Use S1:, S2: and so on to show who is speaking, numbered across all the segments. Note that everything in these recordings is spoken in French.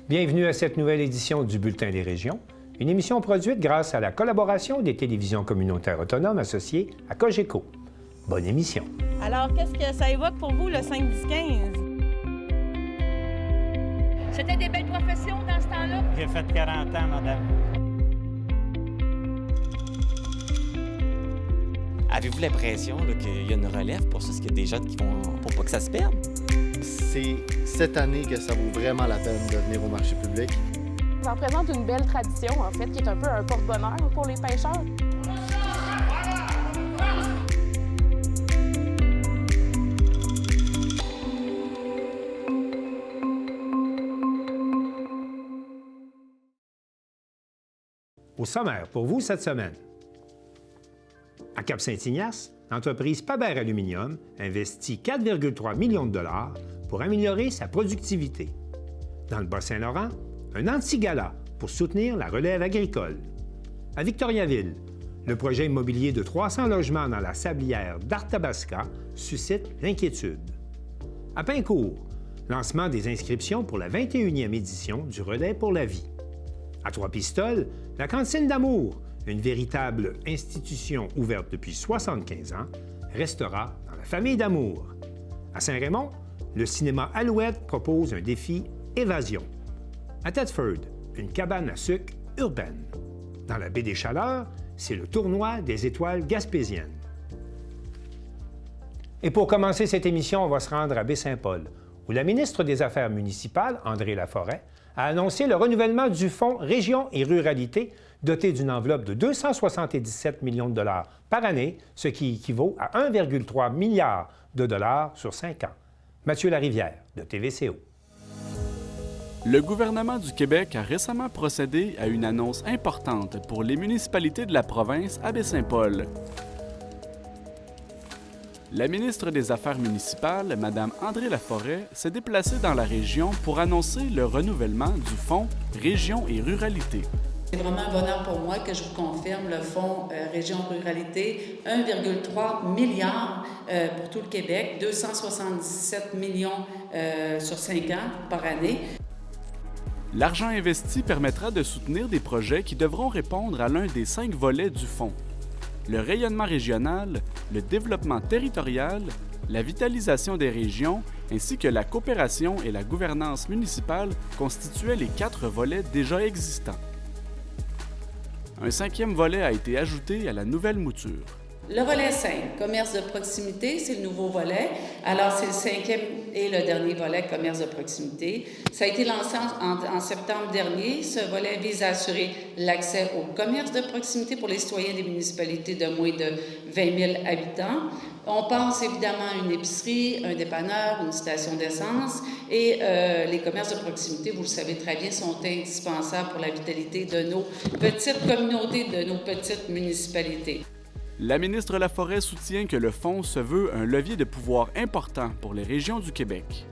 S1: Bienvenue à cette nouvelle édition du Bulletin des régions, une émission produite grâce à la collaboration des télévisions communautaires autonomes associées à Cogeco. Bonne émission.
S2: Alors, qu'est-ce que ça évoque pour vous, le 5-10-15?
S3: C'était des belles professions dans ce temps-là?
S4: J'ai fait 40 ans, madame.
S5: Avez-vous l'impression qu'il y a une relève pour ça? Est-ce qu'il y a des jeunes qui vont pour pas que ça se perde?
S6: C'est cette année que ça vaut vraiment la peine de venir au marché public.
S7: Ça représente une belle tradition, en fait, qui est un peu un porte-bonheur pour les pêcheurs.
S1: Au sommaire pour vous cette semaine. À Cap-Saint-Ignace, l'entreprise Paber Aluminium investit 4,3 millions de dollars pour améliorer sa productivité. Dans le Bas-Saint-Laurent, un anti-gala pour soutenir la relève agricole. À Victoriaville, le projet immobilier de 300 logements dans la sablière d'Arthabasca suscite l'inquiétude. À Pincourt, lancement des inscriptions pour la 21e édition du Relais pour la vie. À Trois-Pistoles, la Cantine d'amour, une véritable institution ouverte depuis 75 ans, restera dans la famille d'amour. À Saint-Raymond, le cinéma Alouette propose un défi évasion. À Thetford, une cabane à sucre urbaine. Dans la baie des Chaleurs, c'est le tournoi des étoiles gaspésiennes. Et pour commencer cette émission, on va se rendre à Baie-Saint-Paul, où la ministre des Affaires municipales, André Laforêt, a annoncé le renouvellement du Fonds Région et Ruralité, doté d'une enveloppe de 277 millions de dollars par année, ce qui équivaut à 1,3 milliard de dollars sur 5 ans. Mathieu Larivière, de TVCO.
S8: Le gouvernement du Québec a récemment procédé à une annonce importante pour les municipalités de la province à Baie-Saint-Paul. La ministre des Affaires municipales, Mme André Laforêt, s'est déplacée dans la région pour annoncer le renouvellement du Fonds Région et Ruralité.
S9: C'est vraiment un bonheur pour moi que je vous confirme le Fonds Région Ruralité, 1,3 milliard pour tout le Québec, 277 millions sur 5 ans par année.
S8: L'argent investi permettra de soutenir des projets qui devront répondre à l'un des 5 volets du fonds. Le rayonnement régional, le développement territorial, la vitalisation des régions, ainsi que la coopération et la gouvernance municipale constituaient les 4 volets déjà existants. Un 5e volet a été ajouté à la nouvelle mouture.
S9: Le volet 5, commerce de proximité, c'est le nouveau volet. Alors, c'est le 5e et le dernier volet, commerce de proximité. Ça a été lancé en septembre dernier. Ce volet vise à assurer l'accès au commerce de proximité pour les citoyens des municipalités de moins de 20 000 habitants. On pense évidemment à une épicerie, un dépanneur, une station d'essence et les commerces de proximité, vous le savez très bien, sont indispensables pour la vitalité de nos petites communautés, de nos petites municipalités.
S8: La ministre Laforêt soutient que le fonds se veut un levier de pouvoir important pour les régions du Québec.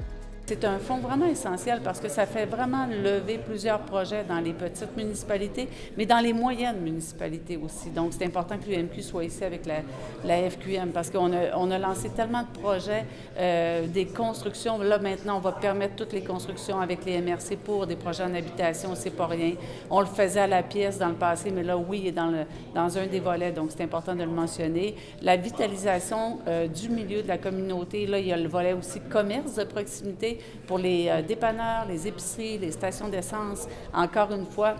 S10: C'est un fonds vraiment essentiel parce que ça fait vraiment lever plusieurs projets dans les petites municipalités, mais dans les moyennes municipalités aussi. Donc, c'est important que l'UMQ soit ici avec la FQM parce qu'on a lancé tellement de projets, des constructions. Là, maintenant, on va permettre toutes les constructions avec les MRC pour des projets en habitation, c'est pas rien. On le faisait à la pièce dans le passé, mais là, oui, il est dans un des volets, donc c'est important de le mentionner. La vitalisation du milieu de la communauté, là, il y a le volet aussi commerce de proximité pour les dépanneurs, les épiceries, les stations d'essence. Encore une fois,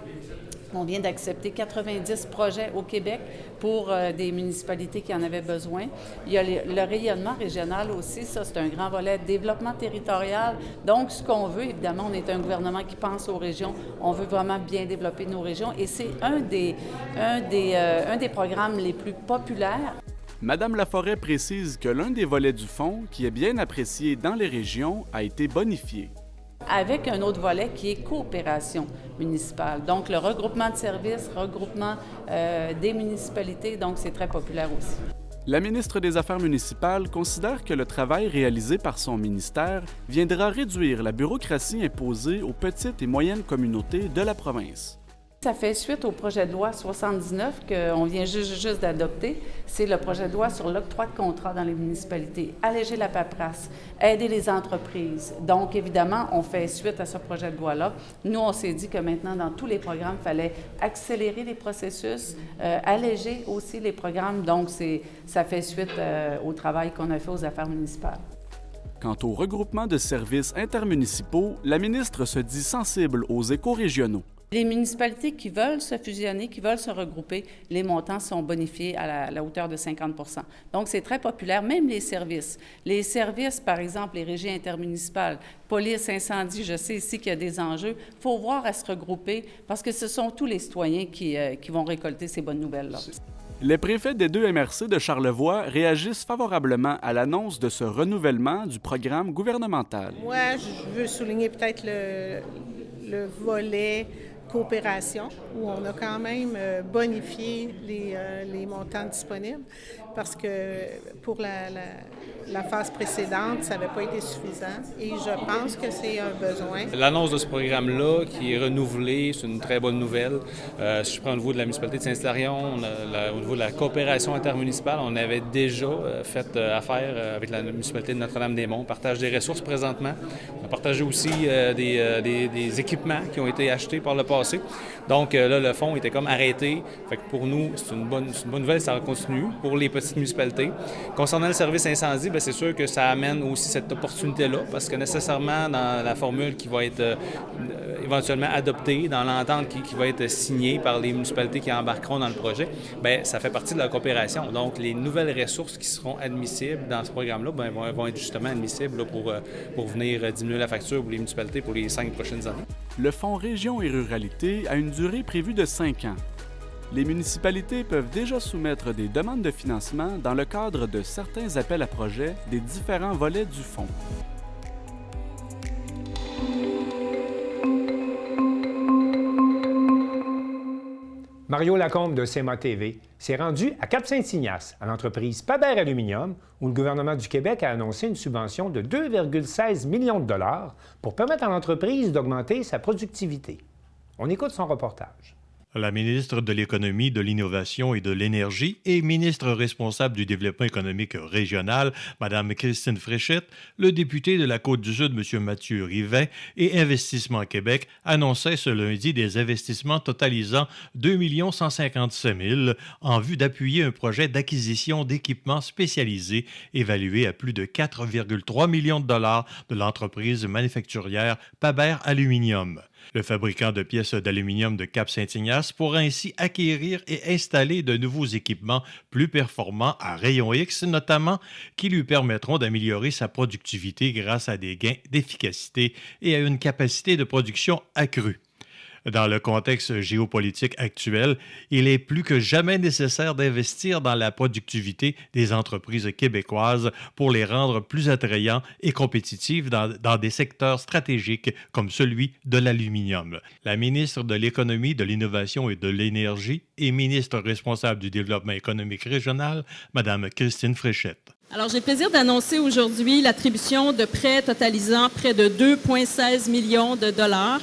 S10: on vient d'accepter 90 projets au Québec pour des municipalités qui en avaient besoin. Il y a le rayonnement régional aussi, ça c'est un grand volet, développement territorial. Donc, ce qu'on veut, évidemment, on est un gouvernement qui pense aux régions. On veut vraiment bien développer nos régions et c'est un des programmes les plus populaires.
S8: Madame Laforêt précise que l'un des volets du fonds, qui est bien apprécié dans les régions, a été bonifié.
S10: Avec un autre volet qui est coopération municipale. Donc, le regroupement de services, regroupement des municipalités, donc c'est très populaire aussi.
S8: La ministre des Affaires municipales considère que le travail réalisé par son ministère viendra réduire la bureaucratie imposée aux petites et moyennes communautés de la province.
S10: Ça fait suite au projet de loi 79 qu'on vient juste d'adopter. C'est le projet de loi sur l'octroi de contrats dans les municipalités. Alléger la paperasse, aider les entreprises. Donc, évidemment, on fait suite à ce projet de loi-là. Nous, on s'est dit que maintenant, dans tous les programmes, il fallait accélérer les processus, alléger aussi les programmes. Donc, ça fait suite au travail qu'on a fait aux affaires municipales.
S8: Quant au regroupement de services intermunicipaux, la ministre se dit sensible aux écorégionaux.
S10: Les municipalités qui veulent se fusionner, qui veulent se regrouper, les montants sont bonifiés à la hauteur de 50 %. Donc, c'est très populaire, même les services. Les services, par exemple, les régies intermunicipales, police, incendie, je sais ici qu'il y a des enjeux. Il faut voir à se regrouper parce que ce sont tous les citoyens qui vont récolter ces bonnes nouvelles-là.
S8: Les préfets des 2 MRC de Charlevoix réagissent favorablement à l'annonce de ce renouvellement du programme gouvernemental.
S4: Moi, je veux souligner peut-être le volet coopération, où on a quand même bonifié les montants disponibles, parce que pour la phase précédente, ça n'avait pas été suffisant, et je pense que c'est un besoin.
S11: L'annonce de ce programme-là, qui est renouvelé, c'est une très bonne nouvelle. Si je prends au niveau de la municipalité de Saint-Hilarion, au niveau de la coopération intermunicipale, on avait déjà fait affaire avec la municipalité de Notre-Dame-des-Monts. On partage des ressources présentement. On a partagé aussi des équipements qui ont été achetés par le passé. Donc là, le fonds était comme arrêté. Fait que pour nous, c'est une bonne nouvelle, ça continue pour les petites municipalités. Concernant le service incendie, bien, c'est sûr que ça amène aussi cette opportunité-là, parce que nécessairement, dans la formule qui va être éventuellement adoptée, dans l'entente qui va être signée par les municipalités qui embarqueront dans le projet, bien, ça fait partie de la coopération. Donc, les nouvelles ressources qui seront admissibles dans ce programme-là bien, vont être justement admissibles là, pour venir diminuer la facture pour les municipalités pour les 5 prochaines années.
S8: Le Fonds Région et Ruralité a une durée prévue de 5 ans. Les municipalités peuvent déjà soumettre des demandes de financement dans le cadre de certains appels à projets des différents volets du fonds.
S1: Mario Lacombe de CMA TV s'est rendu à Cap-Saint-Ignace, à l'entreprise Paber Aluminium, où le gouvernement du Québec a annoncé une subvention de 2,16 millions de dollars pour permettre à l'entreprise d'augmenter sa productivité. On écoute son reportage.
S12: La ministre de l'Économie, de l'Innovation et de l'Énergie et ministre responsable du développement économique régional, Mme Christine Fréchette, le député de la Côte-du-Sud, M. Mathieu Rivet, et Investissement Québec annonçaient ce lundi des investissements totalisant 2 155 000 en vue d'appuyer un projet d'acquisition d'équipements spécialisés évalué à plus de 4,3 millions de dollars de l'entreprise manufacturière Paber Aluminium. Le fabricant de pièces d'aluminium de Cap-Saint-Ignace pourra ainsi acquérir et installer de nouveaux équipements plus performants à rayon X, notamment, qui lui permettront d'améliorer sa productivité grâce à des gains d'efficacité et à une capacité de production accrue. Dans le contexte géopolitique actuel, il est plus que jamais nécessaire d'investir dans la productivité des entreprises québécoises pour les rendre plus attrayants et compétitives dans des secteurs stratégiques comme celui de l'aluminium. La ministre de l'Économie, de l'Innovation et de l'Énergie et ministre responsable du développement économique régional, Mme Christine Fréchette.
S2: Alors, j'ai le plaisir d'annoncer aujourd'hui l'attribution de prêts totalisant près de 2,16 millions de dollars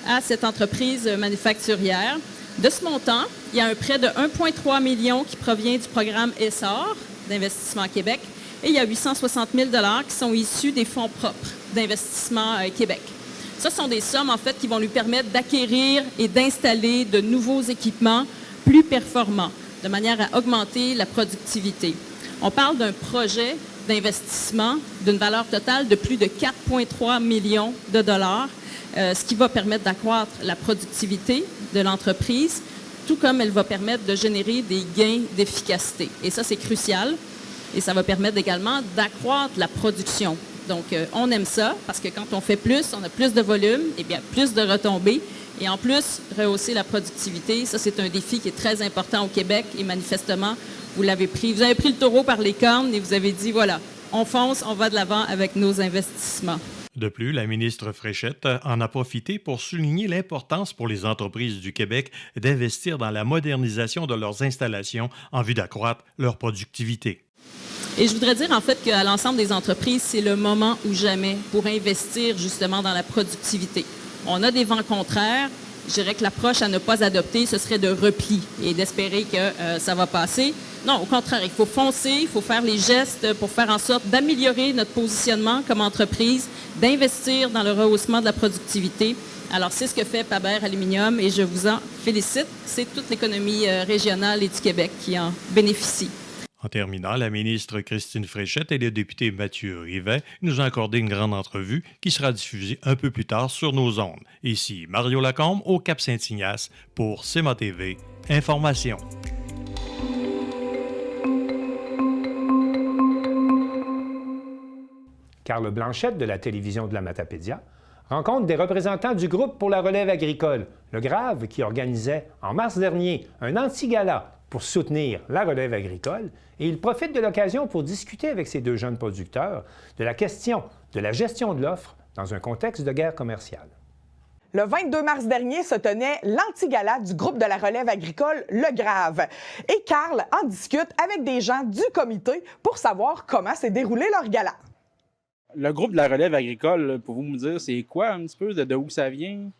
S2: à cette entreprise manufacturière. De ce montant, il y a un prêt de 1,3 million qui provient du programme ESSOR d'Investissement Québec et il y a 860 000 $ qui sont issus des fonds propres d'Investissement Québec. Ce sont des sommes, en fait, qui vont lui permettre d'acquérir et d'installer de nouveaux équipements plus performants, de manière à augmenter la productivité. On parle d'un projet d'investissement d'une valeur totale de plus de 4,3 millions de dollars, ce qui va permettre d'accroître la productivité de l'entreprise, tout comme elle va permettre de générer des gains d'efficacité. Et ça, c'est crucial. Et ça va permettre également d'accroître la production. Donc, on aime ça parce que quand on fait plus, on a plus de volume, et bien plus de retombées. Et en plus, rehausser la productivité, ça, c'est un défi qui est très important au Québec. Et manifestement, vous l'avez pris. Vous avez pris le taureau par les cornes et vous avez dit, voilà, on fonce, on va de l'avant avec nos investissements.
S12: De plus, la ministre Fréchette en a profité pour souligner l'importance pour les entreprises du Québec d'investir dans la modernisation de leurs installations en vue d'accroître leur productivité.
S2: Et je voudrais dire en fait qu'à l'ensemble des entreprises, c'est le moment ou jamais pour investir justement dans la productivité. On a des vents contraires. je dirais que l'approche à ne pas adopter, ce serait de repli et d'espérer que ça va passer. Non, au contraire, il faut foncer, il faut faire les gestes pour faire en sorte d'améliorer notre positionnement comme entreprise, d'investir dans le rehaussement de la productivité. Alors, c'est ce que fait Paber Aluminium et je vous en félicite. C'est toute l'économie régionale et du Québec qui en bénéficie.
S12: En terminant, la ministre Christine Fréchette et le député Mathieu Rivet nous ont accordé une grande entrevue qui sera diffusée un peu plus tard sur nos ondes. Ici Mario Lacombe au Cap-Saint-Ignace pour CMA TV Information.
S1: Carl Blanchette de la télévision de la Matapédia rencontre des représentants du groupe pour la relève agricole, le GRAV, qui organisait en mars dernier un anti-gala pour soutenir la relève agricole, et il profite de l'occasion pour discuter avec ces deux jeunes producteurs de la question de la gestion de l'offre dans un contexte de guerre commerciale.
S13: Le 22 mars dernier se tenait l'anti-gala du groupe de la relève agricole, le GRAV. Et Carl en discute avec des gens du comité pour savoir comment s'est déroulé leur gala.
S14: Le groupe de la relève agricole, pour vous me dire, c'est quoi un petit peu, de où ça vient?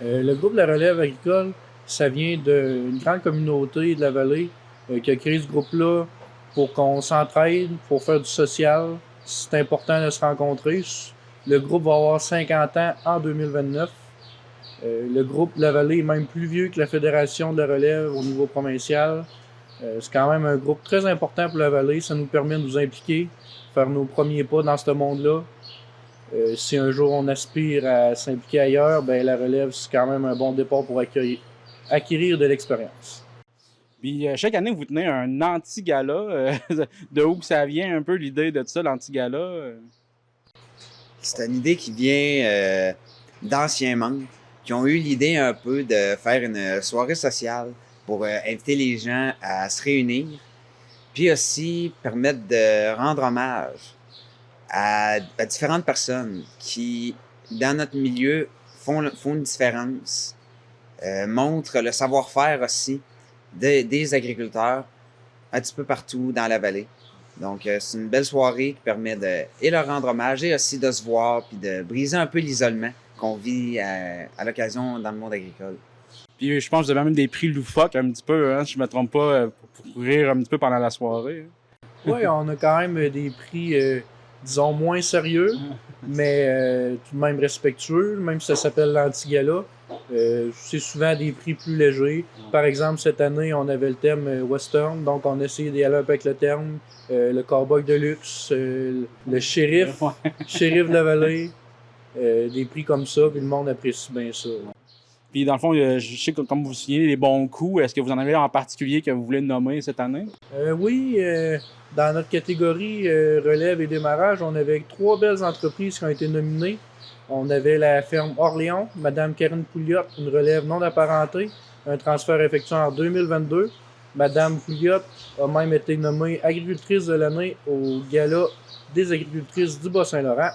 S15: Le groupe de la relève agricole, ça vient d'une grande communauté de la vallée qui a créé ce groupe-là pour qu'on s'entraide, pour faire du social. C'est important de se rencontrer. Le groupe va avoir 50 ans en 2029. Le groupe de la vallée est même plus vieux que la Fédération de la relève au niveau provincial. C'est quand même un groupe très important pour la vallée. Ça nous permet de nous impliquer, faire nos premiers pas dans ce monde-là. Si un jour on aspire à s'impliquer ailleurs, ben la relève, c'est quand même un bon départ pour acquérir de l'expérience.
S14: Puis chaque année, vous tenez un anti-gala. De où ça vient un peu l'idée de ça, l'anti-gala?
S16: C'est une idée qui vient d'anciens membres qui ont eu l'idée un peu de faire une soirée sociale pour inviter les gens à se réunir, puis aussi permettre de rendre hommage à différentes personnes qui, dans notre milieu, font une différence, montrent le savoir-faire aussi des agriculteurs un petit peu partout dans la vallée. Donc, c'est une belle soirée qui permet de leur rendre hommage et aussi de se voir puis de briser un peu l'isolement qu'on vit à l'occasion dans le monde agricole.
S14: Puis je pense que vous avez même des prix loufoques un petit peu, hein, si je ne me trompe pas, pour rire un petit peu pendant la soirée.
S15: Oui, on a quand même des prix, disons, moins sérieux, mais tout de même respectueux, même si ça s'appelle l'anti-gala. C'est souvent des prix plus légers. Par exemple, cette année, on avait le thème western, donc on a essayé d'y aller un peu avec le terme. Le cowboy de luxe, le shérif, shérif de la vallée, des prix comme ça, puis le monde apprécie bien ça.
S14: Puis dans le fond, je sais que comme vous signez les bons coups, est-ce que vous en avez en particulier que vous voulez nommer cette année?
S15: Oui, dans notre catégorie relève et démarrage, on avait 3 belles entreprises qui ont été nominées. On avait la ferme Orléans, Mme Karine Pouliot, une relève non apparentée, un transfert effectué en 2022. Mme Pouliot a même été nommée agricultrice de l'année au gala des agricultrices du Bas-Saint-Laurent.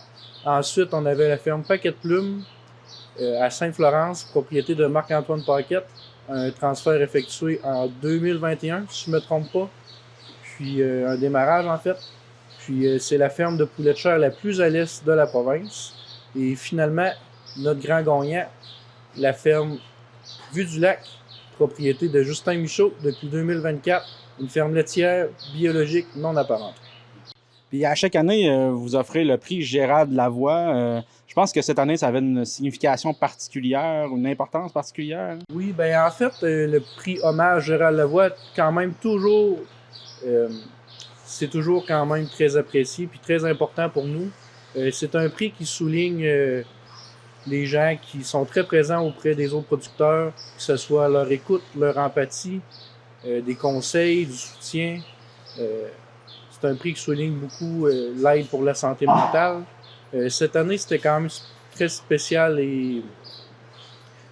S15: Ensuite, on avait la ferme Paquet de Plumes à Sainte-Florence, propriété de Marc-Antoine Paquette, un transfert effectué en 2021, si je ne me trompe pas. Puis un démarrage en fait. Puis c'est la ferme de poulet de chair la plus à l'est de la province. Et finalement, notre grand gagnant, la ferme Vue du Lac, propriété de Justin Michaud depuis 2024, une ferme laitière biologique non apparente.
S14: Puis à chaque année, vous offrez le prix Gérald Lavoie. Je pense que cette année, ça avait une signification particulière, une importance particulière.
S15: Oui, bien en fait, le prix hommage Gérald Lavoie, quand même toujours, c'est toujours quand même très apprécié puis très important pour nous. C'est un prix qui souligne les gens qui sont très présents auprès des autres producteurs, que ce soit leur écoute, leur empathie, des conseils, du soutien. C'est un prix qui souligne beaucoup l'aide pour la santé mentale. Cette année, c'était quand même très spécial et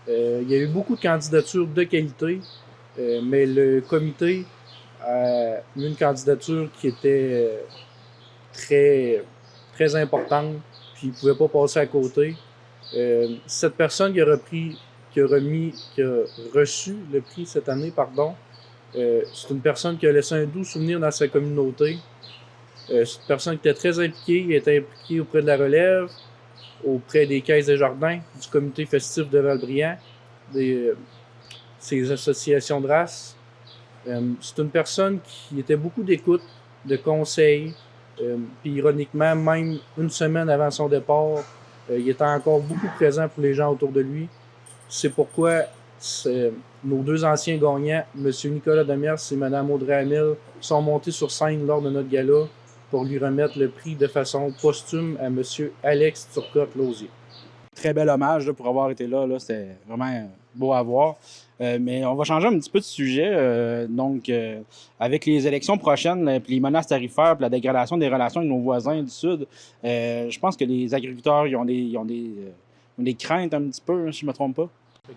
S15: il y a eu beaucoup de candidatures de qualité, mais le comité a eu une candidature qui était très importante, puis il ne pouvait pas passer à côté. Cette personne qui a reçu le prix cette année, c'est une personne qui a laissé un doux souvenir dans sa communauté. C'est une personne qui était très impliquée, il était impliqué auprès de la relève, auprès des caisses des jardins, du comité festif de Val-Briand. ces associations de race. C'est une personne qui était beaucoup d'écoute, de conseils, puis ironiquement, même une semaine avant son départ, il était encore beaucoup présent pour les gens autour de lui. C'est pourquoi nos deux anciens gagnants, M. Nicolas Demers et Mme Audrey Hamel, sont montés sur scène lors de notre gala pour lui remettre le prix de façon posthume à M. Alex Turcotte-Lausier.
S14: Très bel hommage là, pour avoir été là. C'était vraiment beau à voir. Mais on va changer un petit peu de sujet. Avec les élections prochaines, puis les menaces tarifaires, puis la dégradation des relations avec nos voisins du Sud, je pense que les agriculteurs ils ont des craintes un petit peu, si je ne me trompe pas.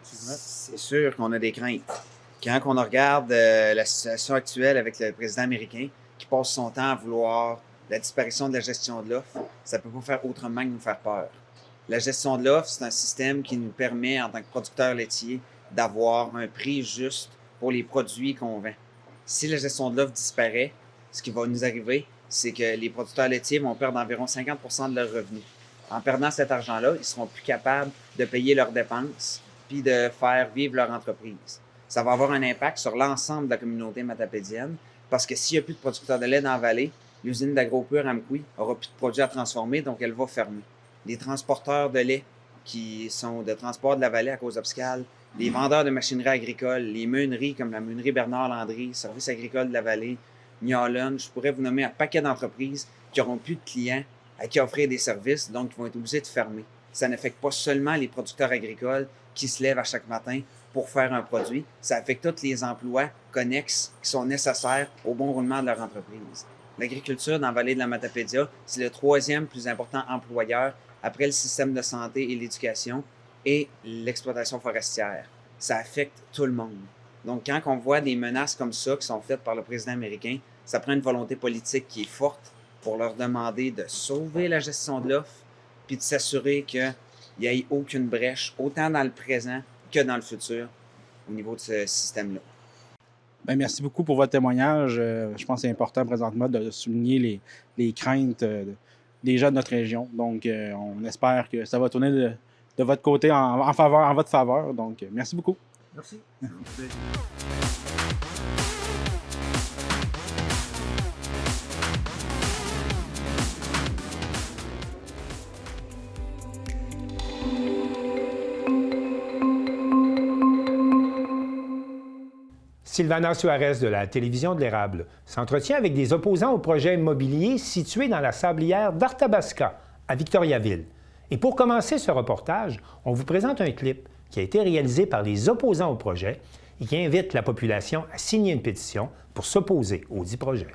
S16: C'est sûr qu'on a des craintes. Quand on regarde la situation actuelle avec le président américain qui passe son temps à vouloir la disparition de la gestion de l'offre, ça ne peut pas faire autrement que nous faire peur. La gestion de l'offre, c'est un système qui nous permet, en tant que producteur laitier, d'avoir un prix juste pour les produits qu'on vend. Si la gestion de l'offre disparaît, ce qui va nous arriver, c'est que les producteurs laitiers vont perdre environ 50% de leurs revenus. En perdant cet argent-là, ils seront plus capables de payer leurs dépenses puis de faire vivre leur entreprise. Ça va avoir un impact sur l'ensemble de la communauté matapédienne parce que s'il n'y a plus de producteurs de lait dans la vallée, l'usine d'AgroPure à Amqui n'aura plus de produits à transformer, donc elle va fermer. Les transporteurs de lait qui sont de transport de la vallée à Cause-Obscale, les vendeurs de machinerie agricole, les meuneries comme la meunerie Bernard Landry, Service agricole de la vallée, Niolon, je pourrais vous nommer un paquet d'entreprises qui n'auront plus de clients à qui offrir des services, donc qui vont être obligés de fermer. Ça n'affecte pas seulement les producteurs agricoles qui se lèvent à chaque matin pour faire un produit, ça affecte tous les emplois connexes qui sont nécessaires au bon roulement de leur entreprise. L'agriculture dans la vallée de la Matapédia, c'est le 3e plus important employeur après le système de santé et l'éducation et l'exploitation forestière. Ça affecte tout le monde. Donc, quand on voit des menaces comme ça qui sont faites par le président américain, ça prend une volonté politique qui est forte pour leur demander de sauver la gestion de l'offre puis de s'assurer qu'il n'y ait aucune brèche, autant dans le présent que dans le futur, au niveau de ce système-là.
S14: Bien, merci beaucoup pour votre témoignage. Je pense que c'est important présentement de souligner les craintes des gens de notre région. Donc, on espère que ça va tourner de votre côté en votre faveur. Donc, merci beaucoup.
S15: Merci.
S1: Sylvana Suarez de la télévision de l'Érable s'entretient avec des opposants au projet immobilier situé dans la sablière d'Arthabasca, à Victoriaville. Et pour commencer ce reportage, on vous présente un clip qui a été réalisé par les opposants au projet et qui invite la population à signer une pétition pour s'opposer au dit projet.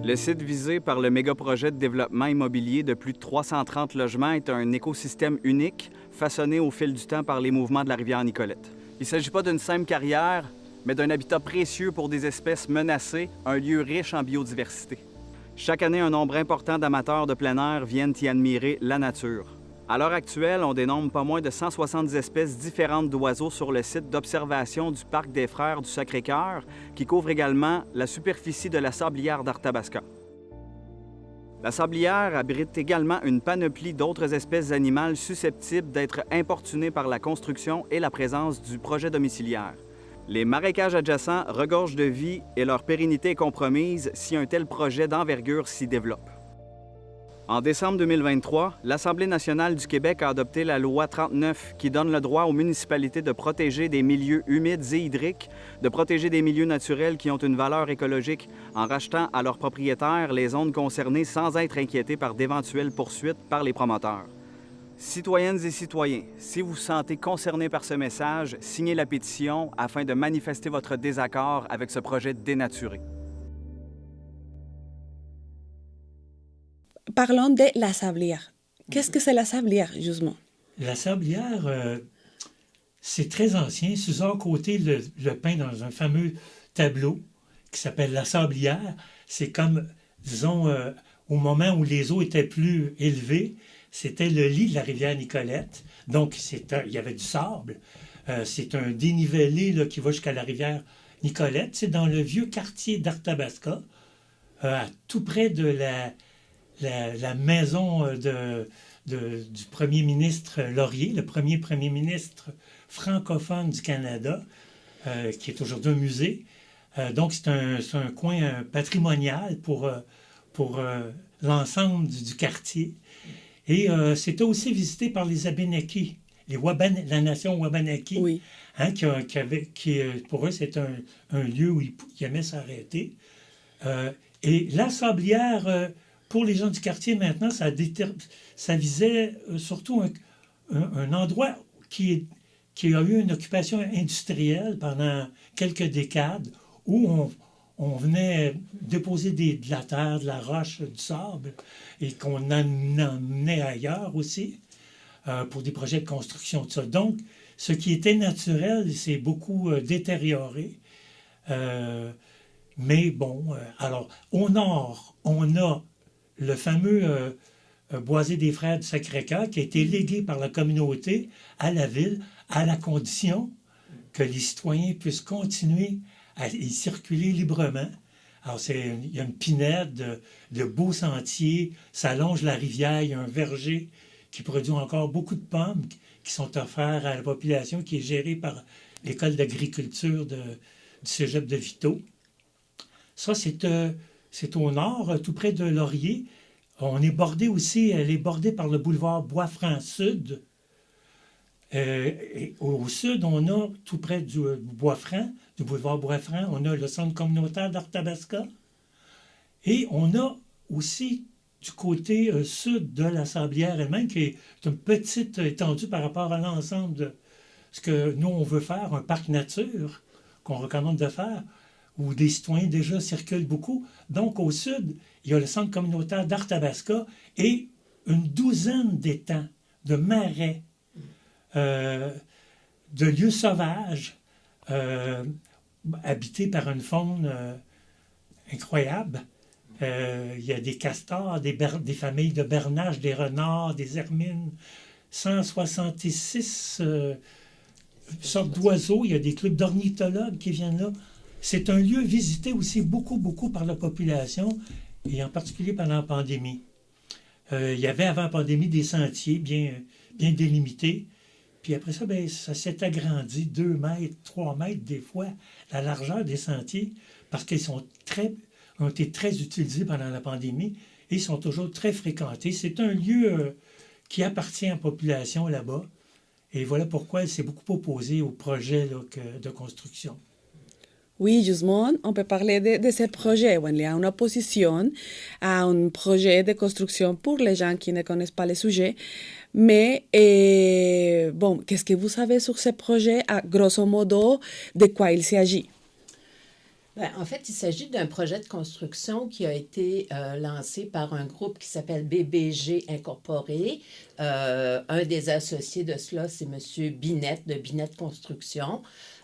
S17: Le site visé par le méga-projet de développement immobilier de plus de 330 logements est un écosystème unique, façonné au fil du temps par les mouvements de la rivière Nicolette. Il ne s'agit pas d'une simple carrière, mais d'un habitat précieux pour des espèces menacées, un lieu riche en biodiversité. Chaque année, un nombre important d'amateurs de plein air viennent y admirer la nature. À l'heure actuelle, on dénombre pas moins de 170 espèces différentes d'oiseaux sur le site d'observation du Parc des Frères du Sacré-Cœur, qui couvre également la superficie de la sablière d'Arthabasca. La sablière abrite également une panoplie d'autres espèces animales susceptibles d'être importunées par la construction et la présence du projet domiciliaire. Les marécages adjacents regorgent de vie et leur pérennité est compromise si un tel projet d'envergure s'y développe. En décembre 2023, l'Assemblée nationale du Québec a adopté la loi 39 qui donne le droit aux municipalités de protéger des milieux humides et hydriques, de protéger des milieux naturels qui ont une valeur écologique en rachetant à leurs propriétaires les zones concernées sans être inquiétés par d'éventuelles poursuites par les promoteurs. Citoyennes et citoyens, si vous vous sentez concernés par ce message, signez la pétition afin de manifester votre désaccord avec ce projet dénaturé.
S18: Parlons de la sablière. Qu'est-ce que c'est la sablière, justement?
S19: La sablière, c'est très ancien. Suzanne Côté le peint dans un fameux tableau qui s'appelle La sablière. C'est comme, disons, au moment où les eaux étaient plus élevées, c'était le lit de la rivière Nicolette. Donc, il y avait du sable. C'est un dénivelé là, qui va jusqu'à la rivière Nicolette. C'est dans le vieux quartier tout près de la maison du premier ministre Laurier, le premier premier ministre francophone du Canada, qui est aujourd'hui un musée. Donc, c'est un coin patrimonial pour l'ensemble du quartier. Et c'était aussi visité par les Abénakis, la nation Wabanaki,
S18: Oui.
S19: hein, qui, pour eux, c'est un lieu où ils aimaient s'arrêter. Et la sablière, pour les gens du quartier maintenant, ça visait surtout un endroit qui a eu une occupation industrielle pendant quelques décades, où on venait déposer de la terre, de la roche, du sable, et qu'on emmenait ailleurs aussi pour des projets de construction, tout ça. Donc, ce qui était naturel s'est beaucoup détérioré. Mais bon, alors, au nord, on a le fameux boisé des Frères du Sacré-Cœur qui a été légué par la communauté à la ville, à la condition que les citoyens puissent continuer à y circuler librement. Alors, il y a une pinède de beaux sentiers, ça longe la rivière, il y a un verger qui produit encore beaucoup de pommes qui sont offerts à la population, qui est gérée par l'école d'agriculture du cégep de Vito. Ça, c'est au nord, tout près de Laurier. On est bordé aussi, elle est bordée par le boulevard Bois-Franc-Sud. Et au sud, on a, tout près du boulevard Bois-Franc, on a le centre communautaire d'Arthabasca. Et on a aussi, du côté sud de la Sablière elle-même, qui est une petite étendue par rapport à l'ensemble de ce que nous, on veut faire, un parc nature qu'on recommande de faire, où des citoyens déjà circulent beaucoup. Donc, au sud, il y a le centre communautaire d'Arthabasca et une douzaine d'étangs, de marais, de lieux sauvages, habités par une faune incroyable. Il y a des castors, des familles de bernaches, des renards, des hermines, 166 sortes d'oiseaux. Il y a des clubs d'ornithologues qui viennent là. C'est un lieu visité aussi beaucoup, beaucoup par la population, et en particulier pendant la pandémie. Il y avait avant la pandémie des sentiers bien délimités. Puis après ça, ça s'est agrandi 2 mètres, 3 mètres des fois, la largeur des sentiers, parce qu'ils ont été très utilisés pendant la pandémie et ils sont toujours très fréquentés. C'est un lieu qui appartient à la population là-bas. Et voilà pourquoi elle s'est beaucoup opposée au projet de construction.
S18: Oui, justement, on peut parler de ce projet. Il y a une opposition à un projet de construction pour les gens qui ne connaissent pas le sujet. Mais, bon, qu'est-ce que vous savez sur ce projet? Grosso modo, de quoi il s'agit?
S20: En fait, il s'agit d'un projet de construction qui a été lancé par un groupe qui s'appelle BBG Incorporé. Un des associés de cela, c'est M. Binet, de Binet Construction.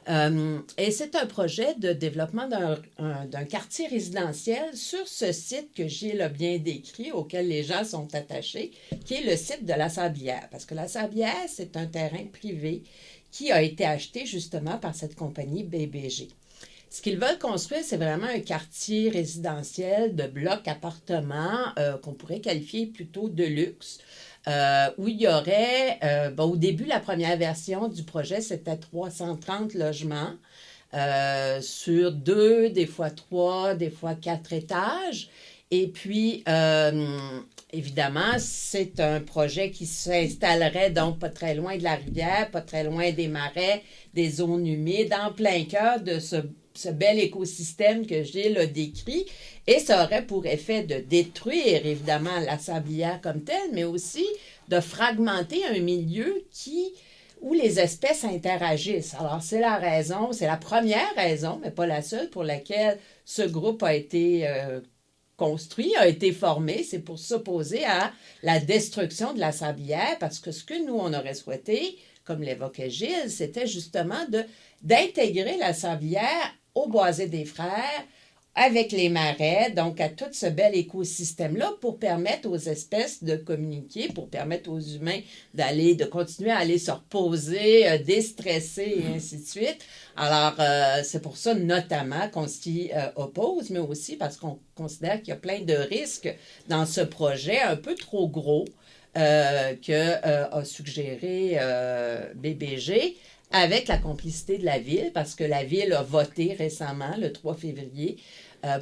S20: Et c'est un projet de développement d'un quartier résidentiel sur ce site que Gilles a bien décrit, auquel les gens sont attachés, qui est le site de la Sablière. Parce que la Sablière, c'est un terrain privé qui a été acheté justement par cette compagnie BBG. Ce qu'ils veulent construire, c'est vraiment un quartier résidentiel de blocs appartements qu'on pourrait qualifier plutôt de luxe. Où il y aurait, au début, la première version du projet, c'était 330 logements sur 2, des fois 3, des fois 4 étages. Et puis, évidemment, c'est un projet qui s'installerait donc pas très loin de la rivière, pas très loin des marais, des zones humides, en plein cœur de ce bel écosystème que Gilles a décrit, et ça aurait pour effet de détruire, évidemment, la sablière comme telle, mais aussi de fragmenter un milieu où les espèces interagissent. Alors, c'est la première raison, mais pas la seule, pour laquelle ce groupe a été construit, a été formé. C'est pour s'opposer à la destruction de la sablière, parce que ce que nous, on aurait souhaité, comme l'évoquait Gilles, c'était justement d'intégrer la sablière au boisé des Frères, avec les marais, donc à tout ce bel écosystème-là, pour permettre aux espèces de communiquer, pour permettre aux humains de continuer à aller se reposer, déstresser et ainsi de suite. Alors, c'est pour ça notamment qu'on s'y oppose, mais aussi parce qu'on considère qu'il y a plein de risques dans ce projet un peu trop gros, a suggéré BBG, avec la complicité de la Ville, parce que la Ville a voté récemment, le 3 février,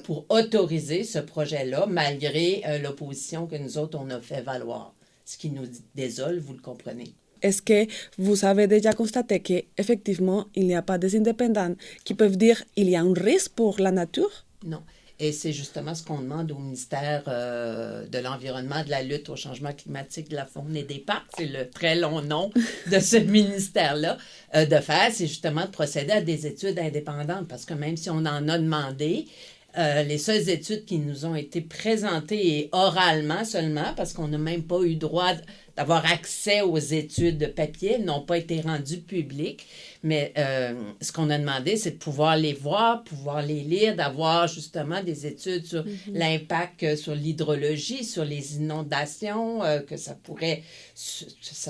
S20: pour autoriser ce projet-là, malgré l'opposition que nous autres, on a fait valoir. Ce qui nous désole, vous le comprenez.
S18: Est-ce que vous avez déjà constaté qu'effectivement, il n'y a pas des indépendants qui peuvent dire qu'il y a un risque pour la nature?
S20: Non. Et c'est justement ce qu'on demande au ministère de l'Environnement, de la lutte au changement climatique, de la faune et des parcs, c'est le très long nom de ce ministère-là, de faire, c'est justement de procéder à des études indépendantes, parce que même si on en a demandé, les seules études qui nous ont été présentées et oralement seulement, parce qu'on n'a même pas eu droit d'avoir accès aux études de papier, n'ont pas été rendues publiques. Mais ce qu'on a demandé, c'est de pouvoir les voir, pouvoir les lire, d'avoir justement des études sur l'impact sur l'hydrologie, sur les inondations, que ça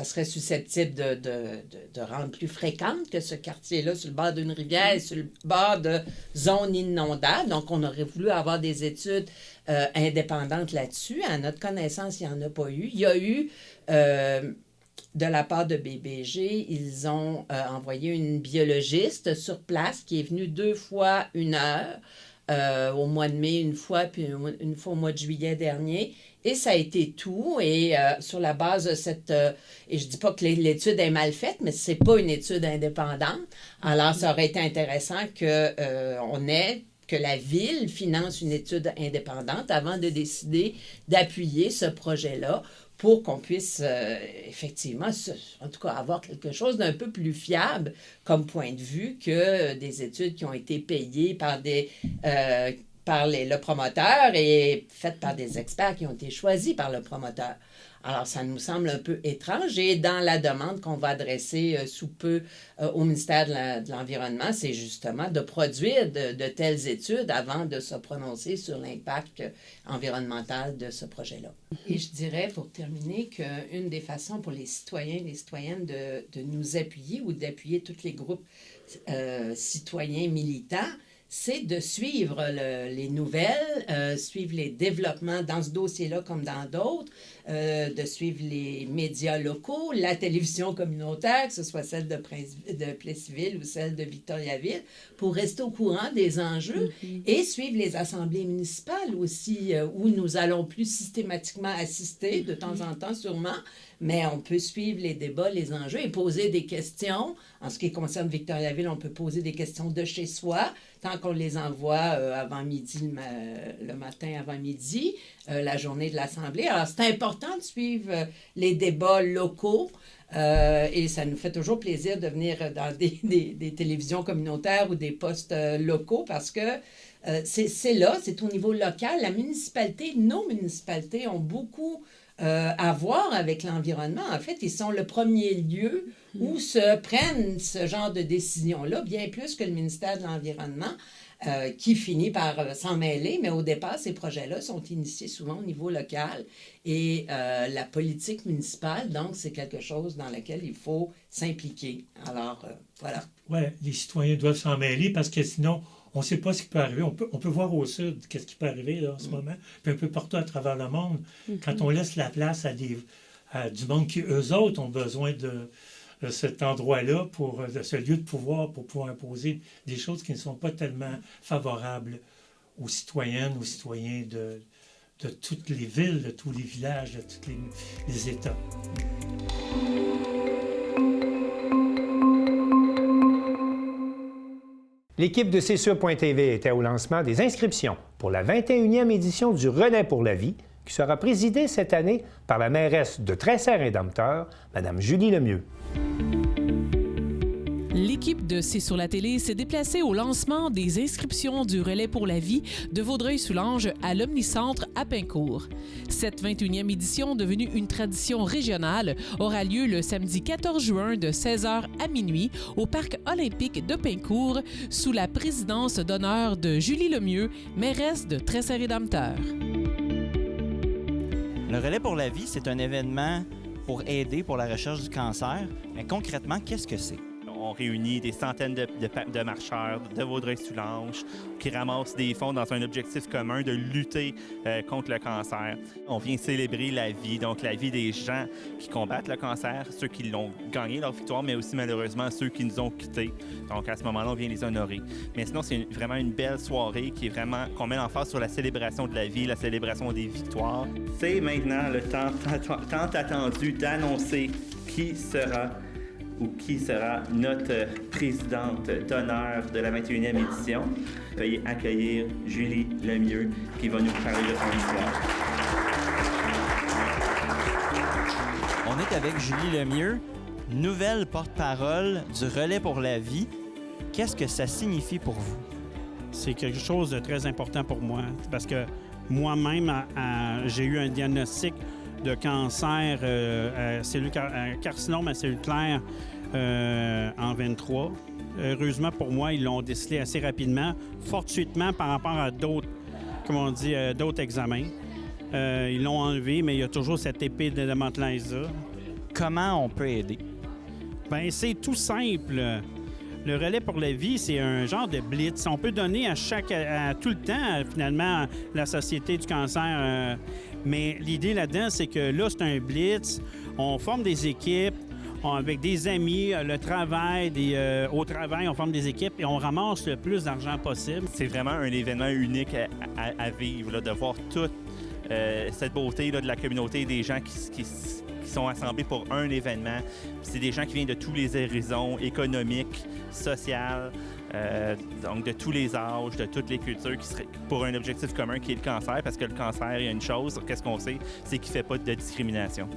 S20: serait susceptible de rendre plus fréquente que ce quartier-là, sur le bord d'une rivière, sur le bord de zones inondables. Donc, on aurait voulu avoir des études indépendantes là-dessus. À notre connaissance, il n'y en a pas eu. Il y a eu... de la part de BBG, ils ont envoyé une biologiste sur place qui est venue 2 fois 1 heure, au mois de mai une fois, puis une fois au mois de juillet dernier. Et ça a été tout. Et sur la base de cette... et je ne dis pas que l'étude est mal faite, mais ce n'est pas une étude indépendante. Alors, ça aurait été intéressant que la Ville finance une étude indépendante avant de décider d'appuyer ce projet-là, pour qu'on puisse effectivement, en tout cas, avoir quelque chose d'un peu plus fiable comme point de vue que des études qui ont été payées par le promoteur et faites par des experts qui ont été choisis par le promoteur. Alors, ça nous semble un peu étrange. Et dans la demande qu'on va adresser sous peu au ministère de l'Environnement, c'est justement de produire de telles études avant de se prononcer sur l'impact environnemental de ce projet-là. Et je dirais, pour terminer, qu'une des façons pour les citoyens et les citoyennes de nous appuyer ou d'appuyer tous les groupes citoyens militants, c'est de suivre les nouvelles, suivre les développements dans ce dossier-là comme dans d'autres, de suivre les médias locaux, la télévision communautaire, que ce soit celle de Plessisville ou celle de Victoriaville, pour rester au courant des enjeux et suivre les assemblées municipales aussi, où nous allons plus systématiquement assister, de temps en temps sûrement, mais on peut suivre les débats, les enjeux et poser des questions. En ce qui concerne Victoriaville, on peut poser des questions de chez soi, tant qu'on les envoie avant midi, le matin avant midi, la journée de l'Assemblée. Alors, c'est important de suivre les débats locaux et ça nous fait toujours plaisir de venir dans des télévisions communautaires ou des postes locaux parce que c'est au niveau local. La municipalité, nos municipalités ont beaucoup à voir avec l'environnement. En fait, ils sont le premier lieu où se prennent ce genre de décisions-là, bien plus que le ministère de l'Environnement, qui finit par s'en mêler, mais au départ, ces projets-là sont initiés souvent au niveau local et la politique municipale, donc, c'est quelque chose dans lequel il faut s'impliquer. Alors, voilà.
S19: Oui, les citoyens doivent s'en mêler parce que sinon, on ne sait pas ce qui peut arriver. On peut voir au sud qu'est-ce qui peut arriver là, en ce moment, puis un peu partout à travers le monde. Quand on laisse la place à du monde qui, eux autres, ont besoin de cet endroit-là, de ce lieu de pouvoir, pour pouvoir imposer des choses qui ne sont pas tellement favorables aux citoyennes, aux citoyens de toutes les villes, de tous les villages, de tous les États.
S1: L'équipe de CSUR.TV était au lancement des inscriptions pour la 21e édition du Relais pour la vie, qui sera présidée cette année par la mairesse de Tressert-Indompteur, Mme Julie Lemieux.
S21: L'équipe de C'est sur la télé s'est déplacée au lancement des inscriptions du Relais pour la vie de Vaudreuil-Soulanges à l'Omnicentre à Pincourt. Cette 21e édition, devenue une tradition régionale, aura lieu le samedi 14 juin de 16h à minuit au Parc olympique de Pincourt sous la présidence d'honneur de Julie Lemieux, mairesse de Tressert-Indompteur.
S22: Le Relais pour la vie, c'est un événement pour aider pour la recherche du cancer. Mais concrètement, qu'est-ce que c'est?
S3: On réunit des centaines de marcheurs de Vaudreuil-Soulanges qui ramassent des fonds dans un objectif commun de lutter contre le cancer. On vient célébrer la vie, donc la vie des gens qui combattent le cancer, ceux qui l'ont gagné leur victoire, mais aussi malheureusement ceux qui nous ont quittés. Donc à ce moment-là, on vient les honorer. Mais sinon, c'est vraiment une belle soirée qu'on met l'emphase sur la célébration de la vie, la célébration des victoires. C'est maintenant le temps attendu d'annoncer qui sera notre présidente d'honneur de la 21e édition. Veuillez accueillir Julie Lemieux qui va nous parler de son histoire.
S22: On est avec Julie Lemieux, nouvelle porte-parole du Relais pour la vie. Qu'est-ce que ça signifie pour vous?
S23: C'est quelque chose de très important pour moi parce que moi-même, j'ai eu un diagnostic de cancer, carcinome à cellules claires en 23. Heureusement pour moi, ils l'ont décelé assez rapidement, fortuitement par rapport à d'autres examens. Ils l'ont enlevé, mais il y a toujours cette épée de Damoclès-là.
S22: Comment on peut aider?
S23: Bien, c'est tout simple. Le Relais pour la vie, c'est un genre de blitz. On peut donner à tout le temps, finalement, la Société du cancer. Mais l'idée là-dedans, c'est que là, c'est un blitz. On forme des équipes avec des amis, au travail, on forme des équipes et on ramasse le plus d'argent possible.
S3: C'est vraiment un événement unique à vivre, là, de voir toute cette beauté là, de la communauté, des gens qui sont assemblés pour un événement. C'est des gens qui viennent de tous les horizons économiques, sociaux, donc de tous les âges, de toutes les cultures, qui seraient pour un objectif commun qui est le cancer, parce que le cancer, il y a une chose, qu'est-ce qu'on sait, c'est qu'il ne fait pas de discrimination.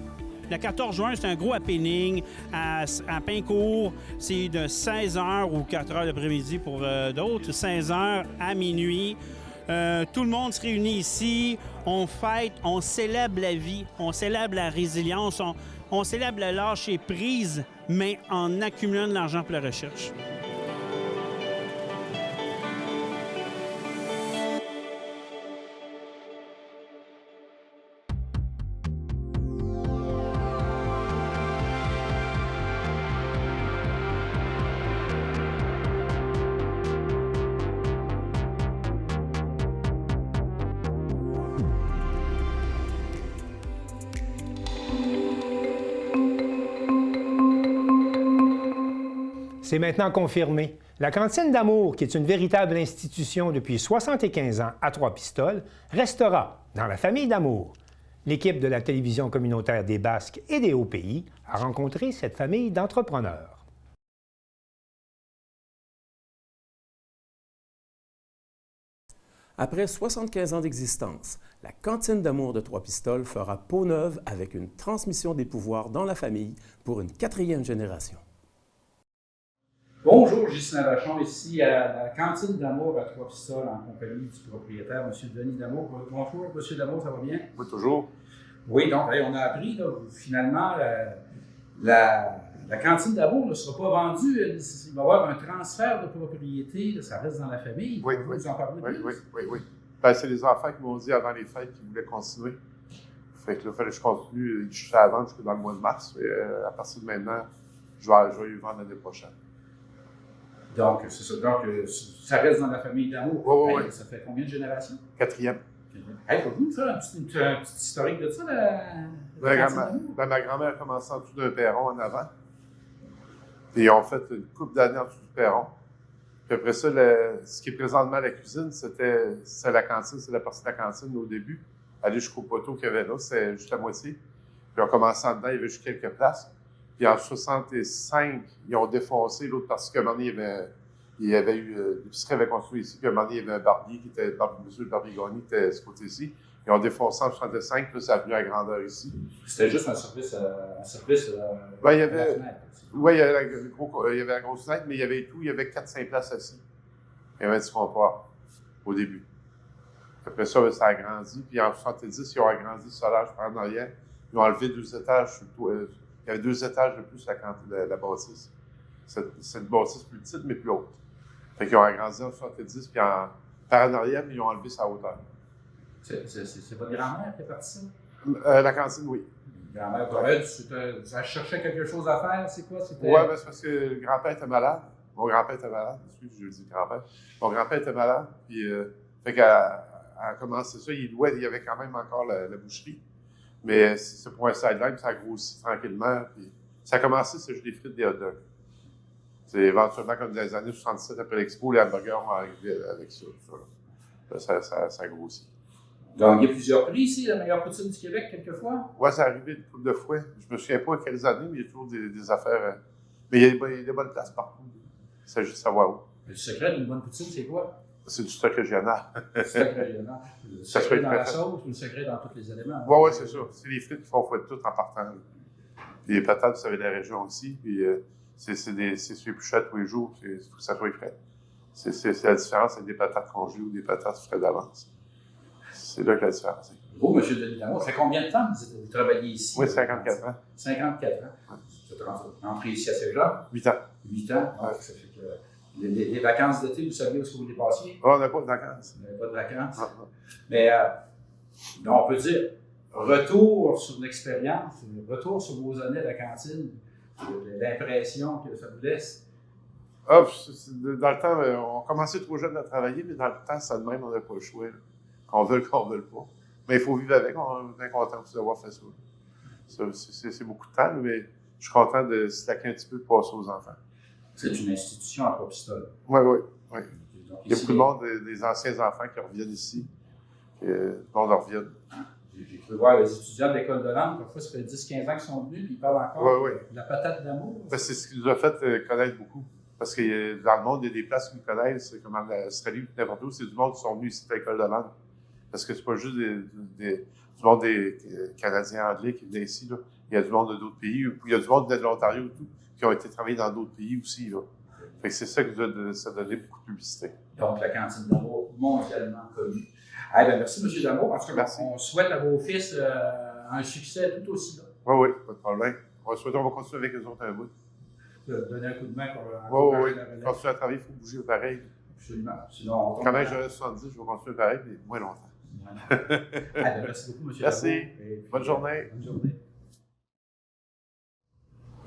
S23: Le 14 juin, c'est un gros happening à Pincourt. C'est de 16h ou 4h l'après-midi pour d'autres, 16h à minuit. Tout le monde se réunit ici, on fête, on célèbre la vie, on célèbre la résilience, on célèbre le lâcher prise, mais en accumulant de l'argent pour la recherche.
S1: C'est maintenant confirmé. La Cantine d'Amour, qui est une véritable institution depuis 75 ans à Trois-Pistoles, restera dans la famille d'Amour. L'équipe de la télévision communautaire des Basques et des Hauts-Pays a rencontré cette famille d'entrepreneurs.
S24: Après 75 ans d'existence, la Cantine d'Amour de Trois-Pistoles fera peau neuve avec une transmission des pouvoirs dans la famille pour une 4e génération.
S14: Bonjour, Ghislain Vachon, ici à la Cantine d'Amour à Trois-Pistoles en compagnie du propriétaire, M. Denis Damour. Bonjour, M. Damour, ça va bien?
S25: Oui, toujours.
S14: Oui, donc on a appris, là, finalement, la Cantine d'Amour ne sera pas vendue. Il va y avoir un transfert de propriété, là, ça reste dans la famille.
S25: Oui,
S14: vous en parler plus?
S25: Oui. Ben, c'est les enfants qui m'ont dit avant les fêtes qu'ils voulaient continuer. Fait que là, il fallait que je continue jusqu'à avant, jusqu'à dans le mois de mars. Et, à partir de maintenant, je vais y vendre l'année prochaine.
S14: Donc, c'est ça. Donc, ça reste dans la famille d'Amour.
S25: Oui.
S14: Ça fait combien de générations?
S25: 4e.
S14: Pouvez-vous nous faire un petit historique de ça,
S25: ma grand-mère a commencé en dessous d'un perron en avant. Puis ils ont fait une couple d'années en dessous du perron. Puis après ça, ce qui est présentement la cuisine, c'était la cantine, c'est la partie de la cantine au début. Aller jusqu'au poteau qu'il y avait là, c'est juste la moitié. Puis en commençant dedans, il y avait juste quelques places. Puis en 65, ils ont défoncé l'autre parce qu'à un moment donné, il y avait eu l'épicerie avait construit ici, puis à un moment donné, il y avait un barbier qui était, M. Barbier-Gagné qui était de ce côté-ci. Ils ont défoncé en 65, puis ça a pris la grandeur ici.
S14: C'était juste un service
S25: il y avait, oui, il y avait la grosse fenêtre, mais il y avait tout, il y avait 4-5 places assis. Il y avait du comptoir au début. Après ça, ça a grandi, puis en 70, ils ont agrandi le solage par en arrière. Ils ont enlevé 2 étages sur le toit. Il y avait 2 étages de plus la bâtisse. C'est une bâtisse plus petite, mais plus haute. Fait qu'ils ont agrandi en 70, puis par en arrière, ils ont enlevé sa hauteur.
S14: C'est votre grand-mère qui est partie ça?
S25: La cantine, oui.
S5: Grand-mère Dorel, tu cherchais quelque chose à faire, c'est quoi?
S25: Oui, ben, c'est parce que le grand-père était malade. Mon grand-père était malade. Je dis grand-père. Mon grand-père était malade. Puis, fait qu'elle a commencé ça. Il y avait quand même encore la boucherie. Mais c'est pour un sideline, ça a grossi tranquillement. Puis, ça a commencé, c'est juste des frites, des hot dogs. C'est éventuellement comme dans les années 67, après l'Expo, les hamburgers ont arrivé avec ça. Ça a grossi.
S5: Gagné plusieurs prix ici, la meilleure poutine du Québec, quelquefois?
S25: Oui, ça arrivé une couple de fois. Je me souviens pas à quelles années, mais il y a toujours des affaires. Mais il y a des bonnes places partout. Il s'agit de savoir où.
S5: Le secret d'une bonne poutine, c'est quoi?
S25: C'est du stock régional.
S5: Du stock régional. Le secret dans la sauce ou le secret dans tous les éléments?
S25: Oui, c'est ça. C'est les frites qui font fouetter tout en partant. Puis les patates, vous savez, de la région aussi. Puis c'est sur les bûchettes tous les jours. Il faut que ça soit frais. C'est la différence avec des patates congelées ou des patates frais d'avance. C'est là que la différence est.
S5: Vous, M. Denis Lamour, ça fait combien de temps que vous travaillez ici?
S25: Oui, 54 ans.
S5: 54 ans. Vous êtes rentré ici à Saint-Jean?
S25: 8 ans.
S5: 8 ans? Ouais. Ça fait que les vacances d'été, vous saviez où est-ce que vous les passiez?
S25: Oh, on n'a pas de vacances.
S5: On n'a pas de vacances. Mais on peut dire, retour sur l'expérience, retour sur vos années à la cantine, l'impression que ça vous laisse.
S25: Ah, dans le temps, on commençait trop jeune à travailler, mais dans le temps, ça de même, on n'a pas le choix. Là. Qu'on veuille, qu'on ne veuille pas. Mais il faut vivre avec, on est bien content aussi d'avoir fait ça. C'est beaucoup de temps, mais je suis content de slacker un petit peu de passer aux enfants.
S5: C'est une institution à Trois-Pistoles.
S25: Oui. Il y a beaucoup de monde, des anciens enfants qui reviennent ici. Le monde revient.
S5: J'ai cru voir les étudiants de l'école de langue, parfois ça fait 10-15 ans qu'ils sont venus, puis ils parlent encore de la patate d'amour.
S25: Ben, c'est ce qui nous a fait connaître beaucoup. Parce que dans le monde, il y a des places qui nous connaissent, comme en Australie ou n'importe où, c'est du monde qui sont venus ici à l'école de langue. Parce que c'est pas juste du monde des Canadiens anglais qui venaient ici. Là. Il y a du monde d'autres pays. Il y a du monde de l'Ontario et tout, qui ont été travailler dans d'autres pays aussi. Là. Fait que c'est ça qui nous a donné beaucoup de publicité.
S5: Donc, la cantine d'amour mondialement connue. Eh bien, merci, M. Damour. En tout cas, on souhaite à vos fils un succès tout aussi là.
S25: Oui, pas de problème. On va continuer avec eux autres un bout.
S5: Donner un coup de main pour
S25: Oui. Continuer à travailler, il faut bouger pareil.
S5: Absolument. Sinon,
S25: quand même, j'aurais 70, je vais continuer pareil, mais moins longtemps.
S5: Merci beaucoup, M.
S25: Merci.
S5: Damour.
S25: Bonne journée.
S5: Bonne journée.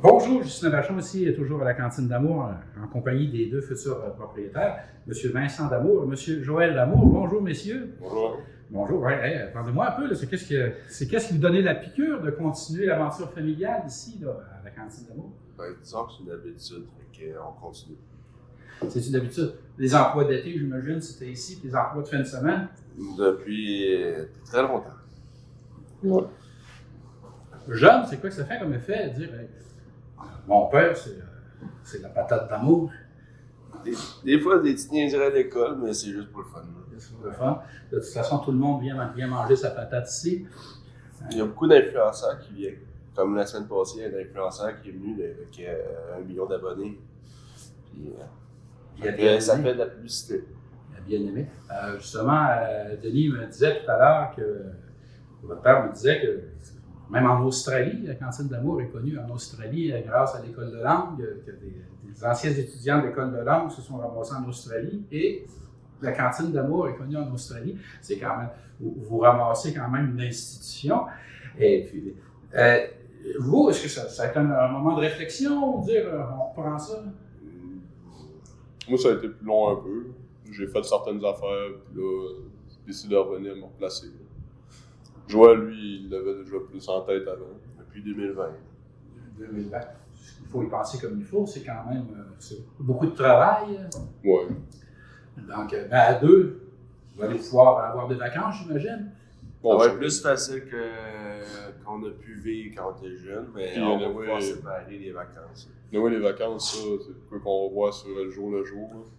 S5: Bonjour, Justin Vachon ici, toujours à la Cantine d'Amour, en compagnie des deux futurs propriétaires, M. Vincent Damour et M. Joël Damour. Bonjour, messieurs.
S25: Bonjour.
S5: Bonjour. Parlez-moi un peu, là, qu'est-ce qui vous donnait la piqûre de continuer l'aventure familiale ici, là, à la Cantine d'Amour?
S6: Ben, disons que c'est une habitude, on continue.
S5: C'est une habitude. Les emplois d'été, j'imagine, c'était ici, puis les emplois de fin de semaine?
S6: Depuis très longtemps.
S5: Oui. Jeune, c'est quoi que ça fait comme effet de dire mon père, c'est la patate d'amour?
S6: Des fois, des petites niaiseries à l'école, mais c'est juste pour le fun.
S5: C'est pour le fun. De toute façon, tout le monde vient manger sa patate ici.
S6: Il y a beaucoup d'influenceurs qui viennent. Comme la semaine passée, il y a un influenceur qui est venu avec 1 million d'abonnés. Puis, ça fait de la publicité.
S5: Il a bien aimé. Justement, Denis me disait tout à l'heure que votre père me disait que même en Australie, la Cantine d'Amour est connue en Australie grâce à l'école de langue, que des anciens étudiants de l'école de langue se sont ramassés en Australie et la Cantine d'Amour est connue en Australie. C'est quand même, vous ramassez quand même une institution. Et puis, vous, est-ce que ça a été un moment de réflexion, dire on reprend ça?
S7: Moi, ça a été plus long un peu. J'ai fait certaines affaires, puis là, j'ai décidé de revenir me replacer. Joël, lui, il l'avait déjà plus en tête avant, depuis 2020.
S5: 2020. Il faut y penser comme il faut, c'est quand même beaucoup de travail.
S7: Oui.
S5: Donc, à deux, vous allez pouvoir avoir des vacances, j'imagine.
S6: Ça va être plus facile qu'on a pu vivre quand on était jeune, mais puis, on va pouvoir séparer les vacances.
S7: Oui, les vacances, ça, c'est quoi qu'on voit sur le jour.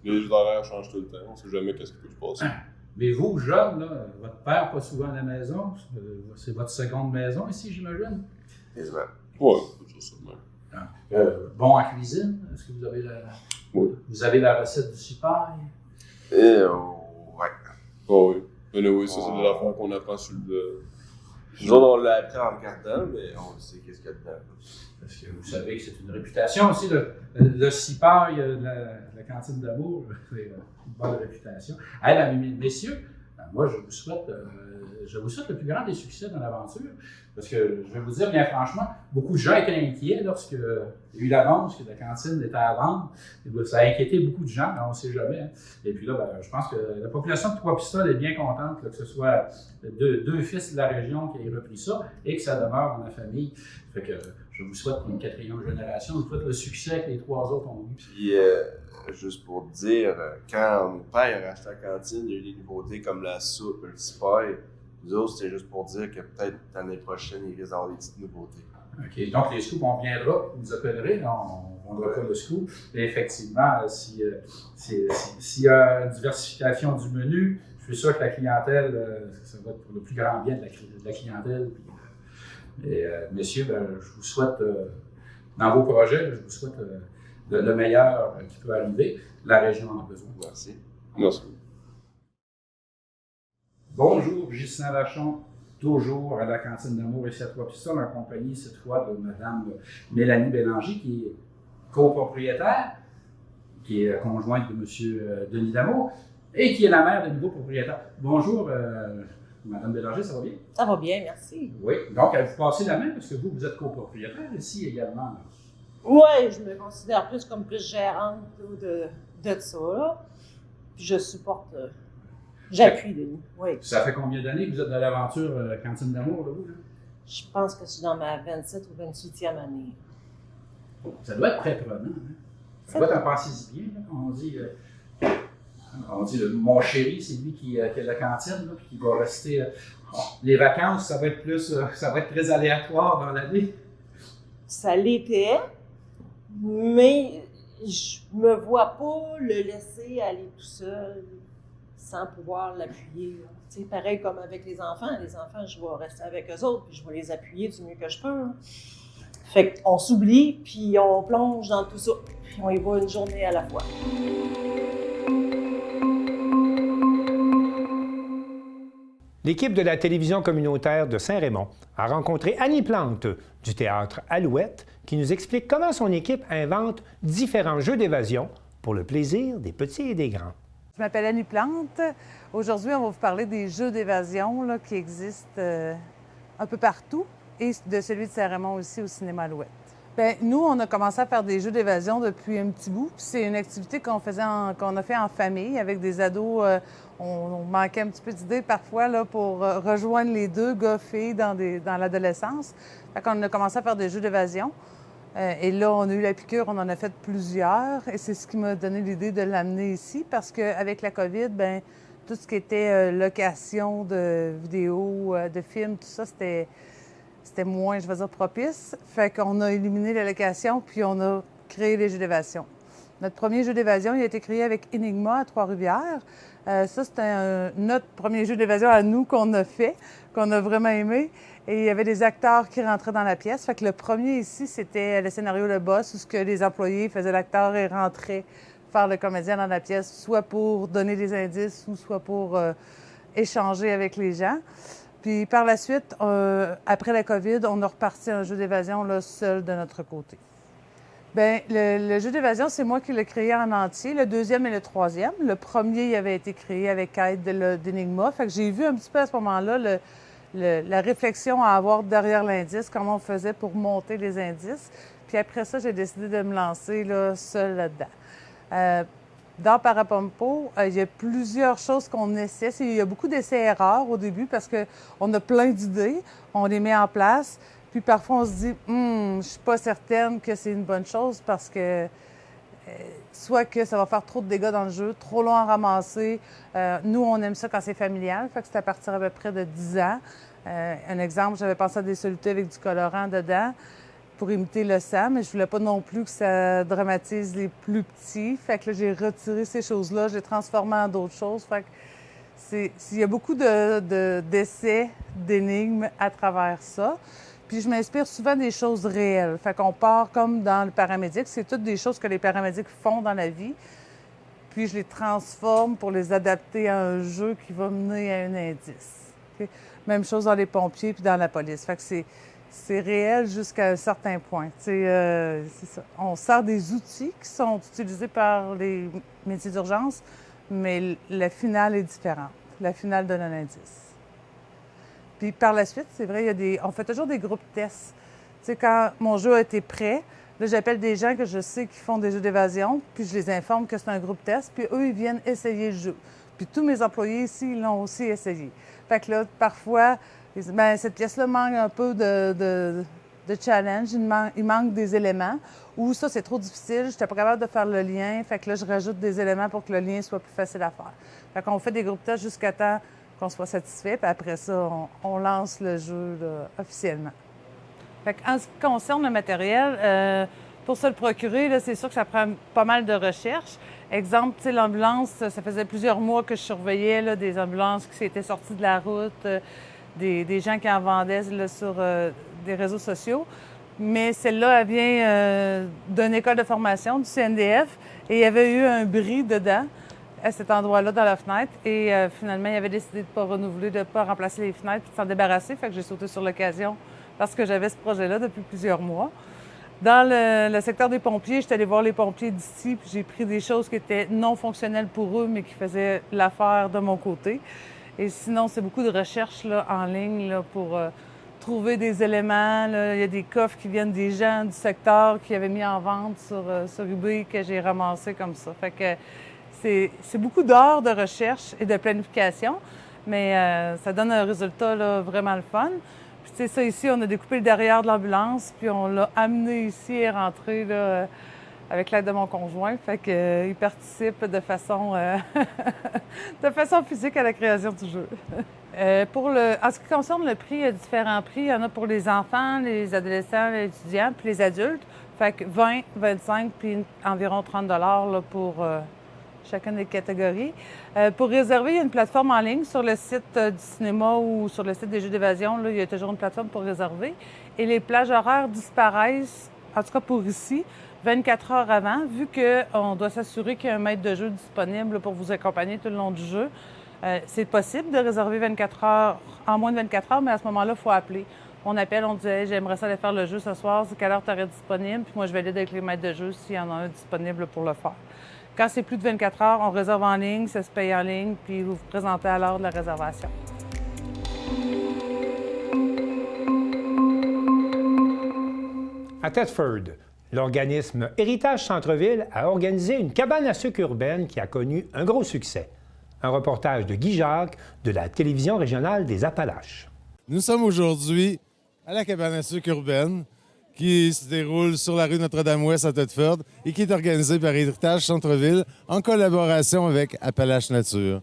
S7: Les horaires changent tout le temps, on ne sait jamais qu'est-ce qui peut se passer.
S5: Mais vous, jeune, là, votre père pas souvent à la maison, c'est votre seconde maison ici, j'imagine?
S6: Exactement.
S7: Oui, c'est ça.
S5: Bon en cuisine, est-ce que vous avez la recette du cipaille?
S6: Ouais.
S7: Oh, oui. Mais oui, ça, c'est de l'affaire qu'on apprend sur le...
S6: Nous autres, on l'a appris en regardant, mais on sait qu'est-ce qu'il y a dedans.
S5: Parce que vous savez que c'est une réputation aussi, le cipaille de la Cantine d'Amour, c'est une bonne réputation. Messieurs, moi je vous souhaite le plus grand des succès dans l'aventure. Parce que, je vais vous dire, bien franchement, beaucoup de gens étaient inquiets lorsqu'il y a eu l'annonce que la cantine était à vendre. Ça a inquiété beaucoup de gens, on ne sait jamais. Hein. Et puis là, ben, je pense que la population de Trois-Pistoles est bien contente là, que ce soit deux fils de la région qui aient repris ça et que ça demeure dans la famille. Fait que je vous souhaite pour une 4e génération, je vous souhaite le succès que les 3 autres ont eu.
S6: Puis, juste pour te dire, quand mon père a racheté la cantine, il y a eu des nouveautés comme la soupe, le spy. Nous autres, c'était juste pour dire que peut-être l'année prochaine, il risque d'avoir des petites nouveautés.
S5: OK. Donc, les scoops, on viendra, vous appellerez, on ne vendra pas le scoop. Et effectivement, s'il y a une diversification du menu, je suis sûr que la clientèle, ça va être pour le plus grand bien de la clientèle. Messieurs, ben, je vous souhaite, dans vos projets, je vous souhaite le meilleur qui peut arriver. La région en a besoin.
S6: Merci.
S7: Merci.
S5: Bonjour, Ghislain Vachon, toujours à la Cantine d'Amour ici à Trois-Pistoles, en compagnie cette fois de Mme Mélanie Bélanger, qui est copropriétaire, qui est conjointe de M. Denis Damour, et qui est la mère des nouveaux propriétaires. Bonjour, Mme Bélanger, ça va bien?
S4: Ça va bien, merci.
S5: Oui, donc vous passez la main parce que vous êtes copropriétaire ici également.
S4: Oui, je me considère comme plus gérante de ça, là. Puis je supporte... J'appuie, Denis. Oui.
S5: Ça fait combien d'années que vous êtes dans l'aventure Cantine d'Amour, là, vous? Là?
S4: Je pense que je suis dans ma 27 ou 28e année.
S5: Ça doit être très prenant. Hein? Ça doit être un passé si bien. Là. On dit mon chéri, c'est lui qui a la cantine, là, puis qui va rester. Les vacances, ça va être plus, ça va être très aléatoire dans l'année.
S4: Ça l'était, mais je me vois pas le laisser aller tout seul, sans pouvoir l'appuyer. Tu sais, pareil comme avec les enfants, je vais rester avec eux autres, puis je vais les appuyer du mieux que je peux. Hein. Fait qu'on s'oublie, puis on plonge dans tout ça, puis on y va une journée à la fois.
S1: L'équipe de la télévision communautaire de Saint-Raymond a rencontré Annie Plante du théâtre Alouette qui nous explique comment son équipe invente différents jeux d'évasion pour le plaisir des petits et des grands.
S8: Je m'appelle Annie Plante. Aujourd'hui, on va vous parler des jeux d'évasion là, qui existent un peu partout et de celui de Saint-Raymond aussi au cinéma Alouette. Bien, nous, on a commencé à faire des jeux d'évasion depuis un petit bout. Puis c'est une activité qu'on a fait en famille avec des ados. On manquait un petit peu d'idées parfois là, pour rejoindre les deux gars-filles dans l'adolescence. Fait qu'on a commencé à faire des jeux d'évasion. Et là, on a eu la piqûre, on en a fait plusieurs. Et c'est ce qui m'a donné l'idée de l'amener ici parce qu'avec la COVID, bien, tout ce qui était location de vidéos, de films, tout ça, c'était moins, je vais dire, propice. Fait qu'on a éliminé la location puis on a créé les jeux d'évasion. Notre premier jeu d'évasion, il a été créé avec Enigma à Trois-Rivières. Ça, c'était notre premier jeu d'évasion à nous qu'on a fait, qu'on a vraiment aimé. Et il y avait des acteurs qui rentraient dans la pièce. Fait que le premier ici, c'était le scénario Le Boss, où ce que les employés faisaient l'acteur et rentraient faire le comédien dans la pièce, soit pour donner des indices ou soit pour échanger avec les gens. Puis par la suite, après la COVID, on a reparti un jeu d'évasion là, seul de notre côté. Bien, le jeu d'évasion, c'est moi qui l'ai créé en entier, le deuxième et le troisième. Le premier, il avait été créé avec aide d'Enigma. Fait que j'ai vu un petit peu à ce moment-là la réflexion à avoir derrière l'indice, comment on faisait pour monter les indices. Puis après ça, j'ai décidé de me lancer là, seule là-dedans. Dans Parapompo, il y a plusieurs choses qu'on essaie. Il y a beaucoup d'essais-erreurs au début parce qu'on a plein d'idées, on les met en place. Puis parfois, on se dit, je suis pas certaine que c'est une bonne chose parce que soit que ça va faire trop de dégâts dans le jeu, trop long à ramasser. Nous, on aime ça quand c'est familial, fait que c'est à partir à peu près de 10 ans. Un exemple, j'avais pensé à des solutés avec du colorant dedans pour imiter le sang, mais je voulais pas non plus que ça dramatise les plus petits. Fait que là, j'ai retiré ces choses-là, je les transformé en d'autres choses. Fait que il y a beaucoup d'essais, d'énigmes à travers ça. Puis je m'inspire souvent des choses réelles. Fait qu'on part comme dans le paramédic. C'est toutes des choses que les paramédics font dans la vie. Puis je les transforme pour les adapter à un jeu qui va mener à un indice. Okay? Même chose dans les pompiers puis dans la police. Fait que c'est réel jusqu'à un certain point. C'est ça. On sert des outils qui sont utilisés par les métiers d'urgence, mais la finale est différente. La finale donne un indice. Puis par la suite, c'est vrai, on fait toujours des groupes tests. Tu sais, quand mon jeu a été prêt, là, j'appelle des gens que je sais qui font des jeux d'évasion, puis je les informe que c'est un groupe test, puis eux, ils viennent essayer le jeu. Puis tous mes employés ici, ils l'ont aussi essayé. Fait que là, parfois, ils disent, ben, cette pièce-là manque un peu de challenge, il manque des éléments, ou ça, c'est trop difficile, je n'étais pas capable de faire le lien, fait que là, je rajoute des éléments pour que le lien soit plus facile à faire. Fait qu'on fait des groupes tests jusqu'à temps qu'on soit satisfait, puis après ça, on lance le jeu là, officiellement. Fait en ce qui concerne le matériel, pour se le procurer, là, c'est sûr que ça prend pas mal de recherche. Exemple, tu sais, l'ambulance, ça faisait plusieurs mois que je surveillais là, des ambulances qui s'étaient sorties de la route, des gens qui en vendaient là, sur des réseaux sociaux. Mais celle-là, elle vient d'une école de formation, du CNDF, et il y avait eu un bris dedans, à cet endroit-là, dans la fenêtre. Et finalement, il avait décidé de ne pas renouveler, de ne pas remplacer les fenêtres, puis de s'en débarrasser. Fait que j'ai sauté sur l'occasion parce que j'avais ce projet-là depuis plusieurs mois. Dans le secteur des pompiers, j'étais allée voir les pompiers d'ici, puis j'ai pris des choses qui étaient non fonctionnelles pour eux, mais qui faisaient l'affaire de mon côté. Et sinon, c'est beaucoup de recherches là, en ligne là, pour trouver des éléments. Là. Il y a des coffres qui viennent des gens du secteur qui avaient mis en vente sur eBay que j'ai ramassé comme ça. Fait que c'est beaucoup d'heures de recherche et de planification, mais ça donne un résultat là, vraiment le fun. Puis tu sais, ça ici, on a découpé le derrière de l'ambulance, puis on l'a amené ici et rentré là, avec l'aide de mon conjoint. Fait qu'il participe de façon physique à la création du jeu. En ce qui concerne le prix, il y a différents prix. Il y en a pour les enfants, les adolescents, les étudiants, puis les adultes. Fait que 20, 25, puis environ 30 $ là, pour chacune des catégories. Pour réserver, il y a une plateforme en ligne sur le site du cinéma ou sur le site des jeux d'évasion. Là, il y a toujours une plateforme pour réserver. Et les plages horaires disparaissent, en tout cas pour ici, 24 heures avant, vu qu'on doit s'assurer qu'il y a un maître de jeu disponible pour vous accompagner tout le long du jeu. C'est possible de réserver 24 heures, en moins de 24 heures, mais à ce moment-là, il faut appeler. On appelle, on dit hey, « j'aimerais ça aller faire le jeu ce soir, c'est quelle heure tu aurais disponible? » Puis moi, je valide avec les maîtres de jeu s'il y en a un disponible pour le faire. Quand c'est plus de 24 heures, on réserve en ligne, ça se paye en ligne, puis vous vous présentez à l'heure de la réservation.
S1: À Thetford, l'organisme Héritage Centre-Ville a organisé une cabane à sucre urbaine qui a connu un gros succès. Un reportage de Guy Jacques de la télévision régionale des Appalaches.
S2: Nous sommes aujourd'hui à la cabane à sucre urbaine qui se déroule sur la rue Notre-Dame-Ouest à Thetford et qui est organisée par Héritage Centre-Ville en collaboration avec Appalaches Nature.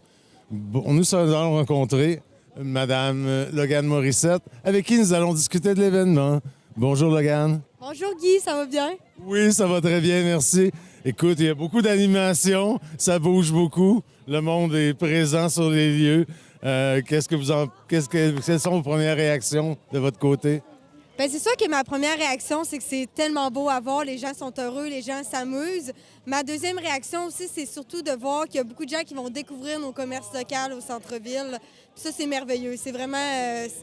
S2: Nous allons rencontrer Mme Logan Morissette avec qui nous allons discuter de l'événement. Bonjour Logan.
S9: Bonjour Guy, ça va bien?
S2: Oui, ça va très bien, merci. Écoute, il y a beaucoup d'animation, ça bouge beaucoup, le monde est présent sur les lieux. Quelles sont vos premières réactions de votre côté?
S9: Bien, c'est sûr que ma première réaction, c'est que c'est tellement beau à voir. Les gens sont heureux, les gens s'amusent. Ma deuxième réaction aussi, c'est surtout de voir qu'il y a beaucoup de gens qui vont découvrir nos commerces locaux au centre-ville. Puis ça, c'est merveilleux. C'est vraiment...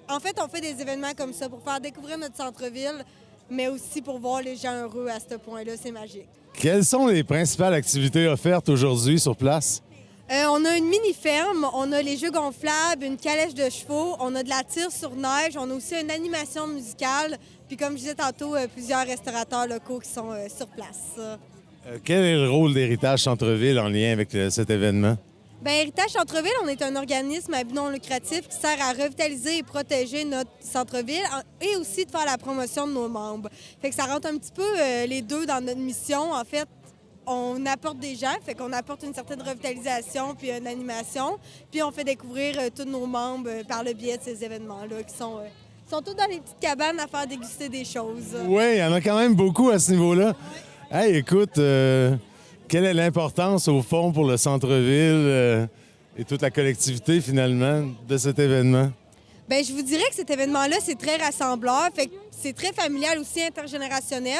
S9: En fait, on fait des événements comme ça pour faire découvrir notre centre-ville, mais aussi pour voir les gens heureux à ce point-là. C'est magique.
S2: Quelles sont les principales activités offertes aujourd'hui sur place?
S9: On a une mini-ferme, on a les jeux gonflables, une calèche de chevaux, on a de la tire sur neige, on a aussi une animation musicale, puis comme je disais tantôt, plusieurs restaurateurs locaux qui sont sur place.
S2: Quel est le rôle d'Héritage Centre-Ville en lien avec cet événement?
S9: Bien, Héritage Centre-Ville, on est un organisme à but non lucratif qui sert à revitaliser et protéger notre centre-ville et aussi de faire la promotion de nos membres. Fait que ça rentre un petit peu les deux dans notre mission. En fait, on apporte des gens, fait qu'on apporte une certaine revitalisation puis une animation, puis on fait découvrir tous nos membres par le biais de ces événements-là qui sont tous dans les petites cabanes à faire déguster des choses.
S2: Oui, il y en a quand même beaucoup à ce niveau-là. Oui. Hey, écoute, quelle est l'importance au fond pour le centre-ville et toute la collectivité finalement de cet événement?
S9: Bien, je vous dirais que cet événement-là, c'est très rassembleur, fait que c'est très familial aussi, intergénérationnel.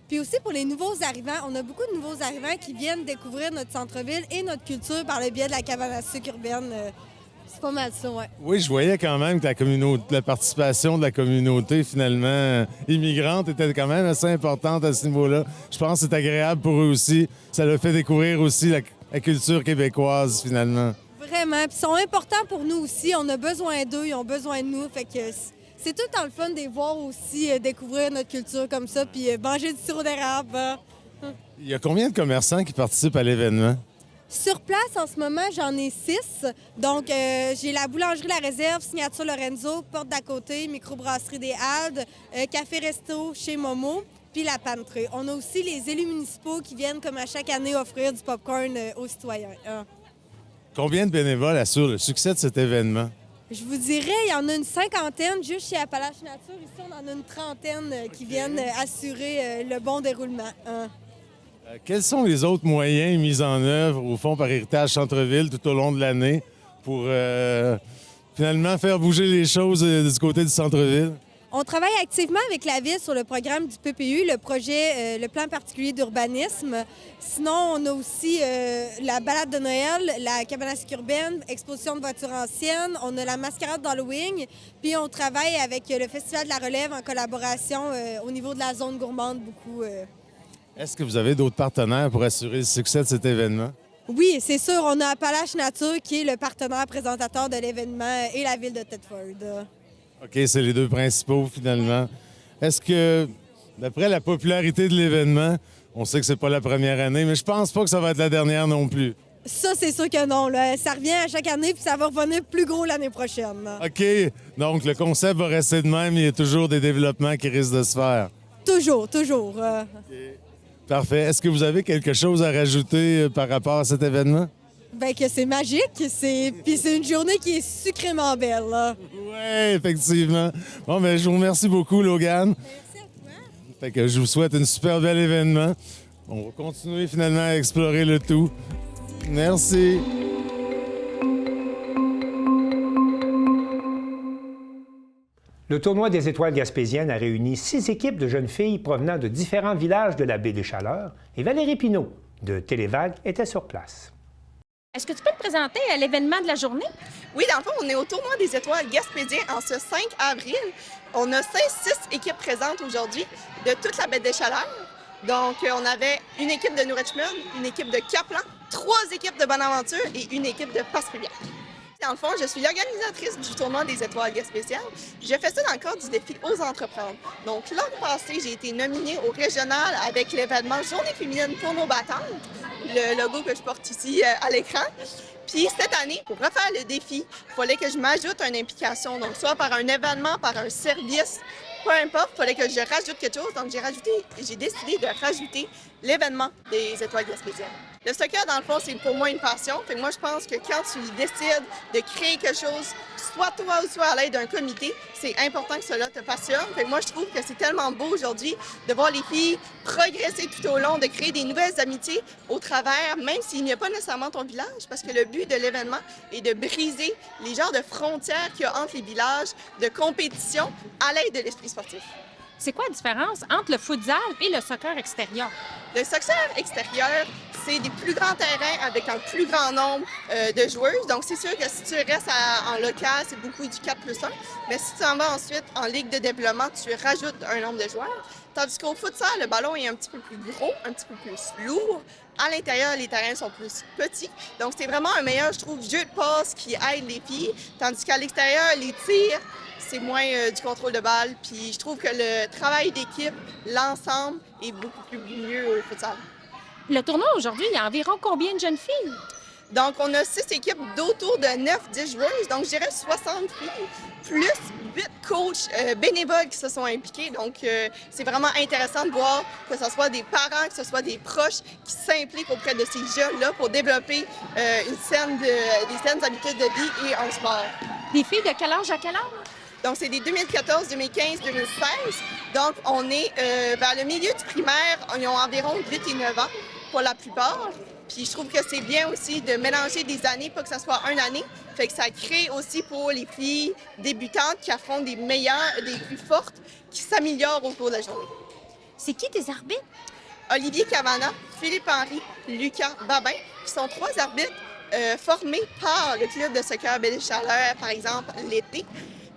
S9: Puis aussi pour les nouveaux arrivants, on a beaucoup de nouveaux arrivants qui viennent découvrir notre centre-ville et notre culture par le biais de la cabane à sucre urbaine. C'est pas mal ça, ouais.
S2: Oui, je voyais quand même que la participation de la communauté finalement immigrante était quand même assez importante à ce niveau-là. Je pense que c'est agréable pour eux aussi. Ça leur fait découvrir aussi la culture québécoise finalement.
S9: Vraiment. Puis ils sont importants pour nous aussi. On a besoin d'eux, ils ont besoin de nous. Fait que c'est tout le temps le fun de les voir aussi, découvrir notre culture comme ça, puis manger du sirop d'érable.
S2: Il y a combien de commerçants qui participent à l'événement?
S9: Sur place, en ce moment, j'en ai 6. Donc, j'ai la boulangerie La Réserve, Signature Lorenzo, Porte d'à côté, Microbrasserie des Haldes, Café-Resto chez Momo, puis la Pantrée. On a aussi les élus municipaux qui viennent, comme à chaque année, offrir du popcorn aux citoyens.
S2: Combien de bénévoles assurent le succès de cet événement?
S9: Je vous dirais, il y en a une 50aine. Juste chez Appalaches Nature, ici, on en a une 30aine qui viennent assurer le bon déroulement.
S2: Quels sont les autres moyens mis en œuvre au fond par Héritage Centre-Ville tout au long de l'année pour finalement faire bouger les choses du côté du centre-ville?
S9: On travaille activement avec la Ville sur le programme du PPU, le projet, le plan particulier d'urbanisme. Sinon, on a aussi la balade de Noël, la cabane à sucre urbaine, exposition de voitures anciennes, on a la mascarade d'Halloween, puis on travaille avec le Festival de la Relève en collaboration au niveau de la zone gourmande beaucoup.
S2: Est-ce que vous avez d'autres partenaires pour assurer le succès de cet événement?
S9: Oui, c'est sûr. On a Appalaches Nature qui est le partenaire présentateur de l'événement et la Ville de Thetford.
S2: OK, c'est les deux principaux, finalement. Est-ce que, d'après la popularité de l'événement, on sait que c'est pas la première année, mais je pense pas que ça va être la dernière non plus.
S9: Ça, c'est sûr que non. Là. Ça revient à chaque année, puis ça va revenir plus gros l'année prochaine.
S2: OK, donc le concept va rester de même, il y a toujours des développements qui risquent de se faire.
S9: Toujours, toujours.
S2: Parfait. Est-ce que vous avez quelque chose à rajouter par rapport à cet événement?
S9: Bien que c'est magique, puis c'est une journée qui est sucrément belle.
S2: Oui, effectivement. Bon, bien, je vous remercie beaucoup, Logan.
S9: Merci à toi.
S2: Fait que je vous souhaite un super bel événement. On va continuer finalement à explorer le tout. Merci.
S1: Le tournoi des étoiles gaspésiennes a réuni 6 équipes de jeunes filles provenant de différents villages de la baie des Chaleurs et Valérie Pinault de Télévague était sur place.
S10: Est-ce que tu peux te présenter à l'événement de la journée?
S11: Oui, dans le fond, on est au tournoi des étoiles gaspésiens en ce 5 avril. On a 6 équipes présentes aujourd'hui de toute la baie des Chaleurs. Donc, on avait une équipe de New Richmond, une équipe de Caplan, 3 équipes de Bonaventure et une équipe de Passe-Rivière. Dans le fond, je suis l'organisatrice du tournoi des étoiles gaspésiennes. Je fais ça dans le cadre du défi Ose entreprendre. Donc, l'an passé, j'ai été nominée au régional avec l'événement Journée féminine pour nos battantes, le logo que je porte ici à l'écran. Puis cette année, pour refaire le défi, il fallait que je m'ajoute une implication, donc soit par un événement, par un service, peu importe, il fallait que je rajoute quelque chose. Donc j'ai décidé de rajouter l'événement des étoiles gaspésiennes. Le soccer, dans le fond, c'est pour moi une passion. Fait que moi, je pense que quand tu décides de créer quelque chose, soit toi ou soit à l'aide d'un comité, c'est important que cela te passionne. Fait que moi, je trouve que c'est tellement beau aujourd'hui de voir les filles progresser tout au long, de créer des nouvelles amitiés au travers, même s'il n'y a pas nécessairement ton village, parce que le but de l'événement est de briser les genres de frontières qu'il y a entre les villages, de compétition à l'aide de l'esprit sportif.
S10: C'est quoi la différence entre le futsal et le soccer extérieur?
S11: Le soccer extérieur, c'est des plus grands terrains avec un plus grand nombre de joueuses. Donc, c'est sûr que si tu restes en local, c'est beaucoup du 4+1. Mais si tu en vas ensuite en ligue de développement, tu rajoutes un nombre de joueurs. Tandis qu'au futsal, le ballon est un petit peu plus gros, un petit peu plus lourd. À l'intérieur, les terrains sont plus petits. Donc, c'est vraiment un meilleur, je trouve, jeu de passe qui aide les filles. Tandis qu'à l'extérieur, les tirs, c'est moins du contrôle de balle. Puis je trouve que le travail d'équipe, l'ensemble, est beaucoup plus mieux au futsal.
S10: Le tournoi aujourd'hui, il y a environ combien de jeunes filles?
S11: Donc, on a 6 équipes d'autour de 9-10 joueuses. Donc, je dirais 60 filles, plus 8 coachs bénévoles qui se sont impliqués. Donc, c'est vraiment intéressant de voir que ce soit des parents, que ce soit des proches qui s'impliquent auprès de ces jeunes-là pour développer des saines habitudes de vie et un sport.
S10: Des filles de quel âge à quel âge?
S11: Donc, c'est des 2014, 2015, 2016. Donc, on est vers le milieu du primaire. Ils ont environ 8 et 9 ans pour la plupart. Puis, je trouve que c'est bien aussi de mélanger des années, pas que ça soit une année. Fait que ça crée aussi pour les filles débutantes qui affrontent des meilleures, des plus fortes, qui s'améliorent au cours de la journée.
S10: C'est qui tes arbitres?
S11: Olivier Cavana, Philippe Henry, Lucas Babin, qui sont 3 arbitres formés par le club de soccer Baie des Chaleurs, par exemple, l'été.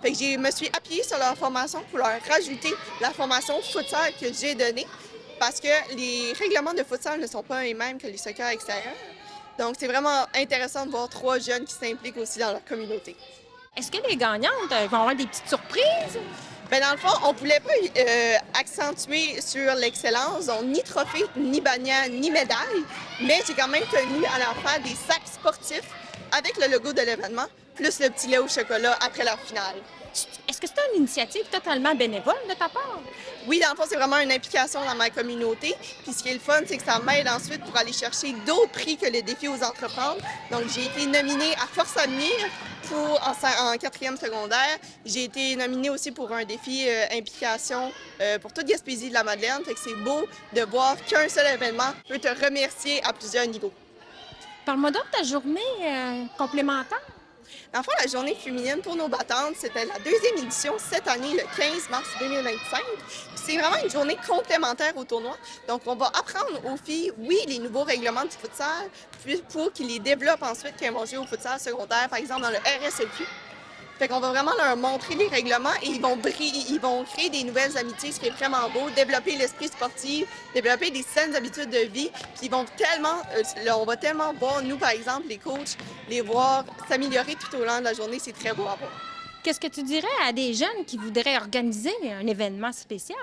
S11: Fait que je me suis appuyée sur leur formation pour leur rajouter la formation futsal que j'ai donnée parce que les règlements de futsal ne sont pas les mêmes que les soccer extérieurs. Donc, c'est vraiment intéressant de voir 3 jeunes qui s'impliquent aussi dans leur communauté.
S10: Est-ce que les gagnantes vont avoir des petites surprises?
S11: Bien, dans le fond, on ne voulait pas accentuer sur l'excellence, donc ni trophée, ni bannière, ni médaille, mais j'ai quand même tenu à leur faire des sacs sportifs avec le logo de l'événement, plus le petit lait au chocolat après leur finale.
S10: Est-ce que c'est une initiative totalement bénévole de ta part?
S11: Oui, dans le fond, c'est vraiment une implication dans ma communauté. Puis ce qui est le fun, c'est que ça m'aide ensuite pour aller chercher d'autres prix que le défi aux entreprendre. Donc, j'ai été nominée à Force Avenir en 4e secondaire. J'ai été nominée aussi pour un défi implication pour toute Gaspésie de la Madeleine. Fait que c'est beau de voir qu'un seul événement peut te remercier à plusieurs niveaux.
S10: Parle-moi donc de ta journée complémentaire.
S11: Dans le fond, la journée féminine pour nos battantes, c'était la 2e édition cette année, le 15 mars 2025. C'est vraiment une journée complémentaire au tournoi. Donc, on va apprendre aux filles, oui, les nouveaux règlements du futsal, pour qu'ils les développent ensuite quand elles vont jouer au futsal secondaire, par exemple dans le RSEQ. Fait qu'on va vraiment leur montrer les règlements et ils vont créer des nouvelles amitiés, ce qui est vraiment beau, développer l'esprit sportif, développer des saines habitudes de vie. Puis ils vont tellement, on va tellement voir, nous par exemple, les coachs, les voir s'améliorer tout au long de la journée, c'est très beau à voir.
S10: Qu'est-ce que tu dirais à des jeunes qui voudraient organiser un événement spécial?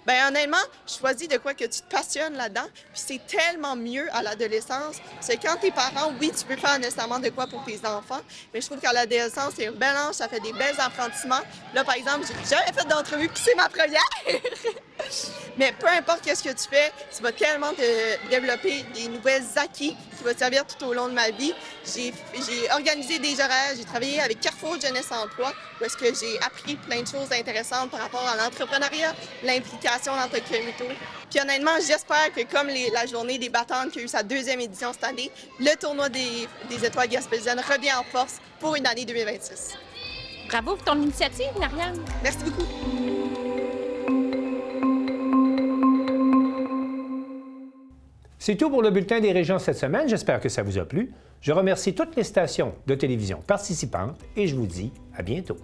S11: Bien, honnêtement, je choisis de quoi que tu te passionnes là-dedans. Puis c'est tellement mieux à l'adolescence. C'est quand t'es parent, oui, tu peux faire nécessairement de quoi pour tes enfants. Mais je trouve qu'à l'adolescence, c'est un bel âge, ça fait des belles apprentissements. Là, par exemple, j'ai jamais fait d'entrevue, puis c'est ma première. Mais peu importe qu'est-ce que tu fais, tu vas tellement te développer des nouvelles acquis qui vont te servir tout au long de ma vie. J'ai organisé des horaires, j'ai travaillé avec Carrefour Jeunesse Emploi, où est-ce que j'ai appris plein de choses intéressantes par rapport à l'entrepreneuriat, l'implication dans ta communauté. Puis honnêtement, j'espère que comme la journée des battantes qui a eu sa 2e édition cette année, le tournoi des étoiles gaspésiennes revient en force pour une année 2026.
S10: Bravo pour ton initiative, Marianne.
S11: Merci beaucoup.
S1: C'est tout pour le Bulletin des régions cette semaine. J'espère que ça vous a plu. Je remercie toutes les stations de télévision participantes et je vous dis à bientôt.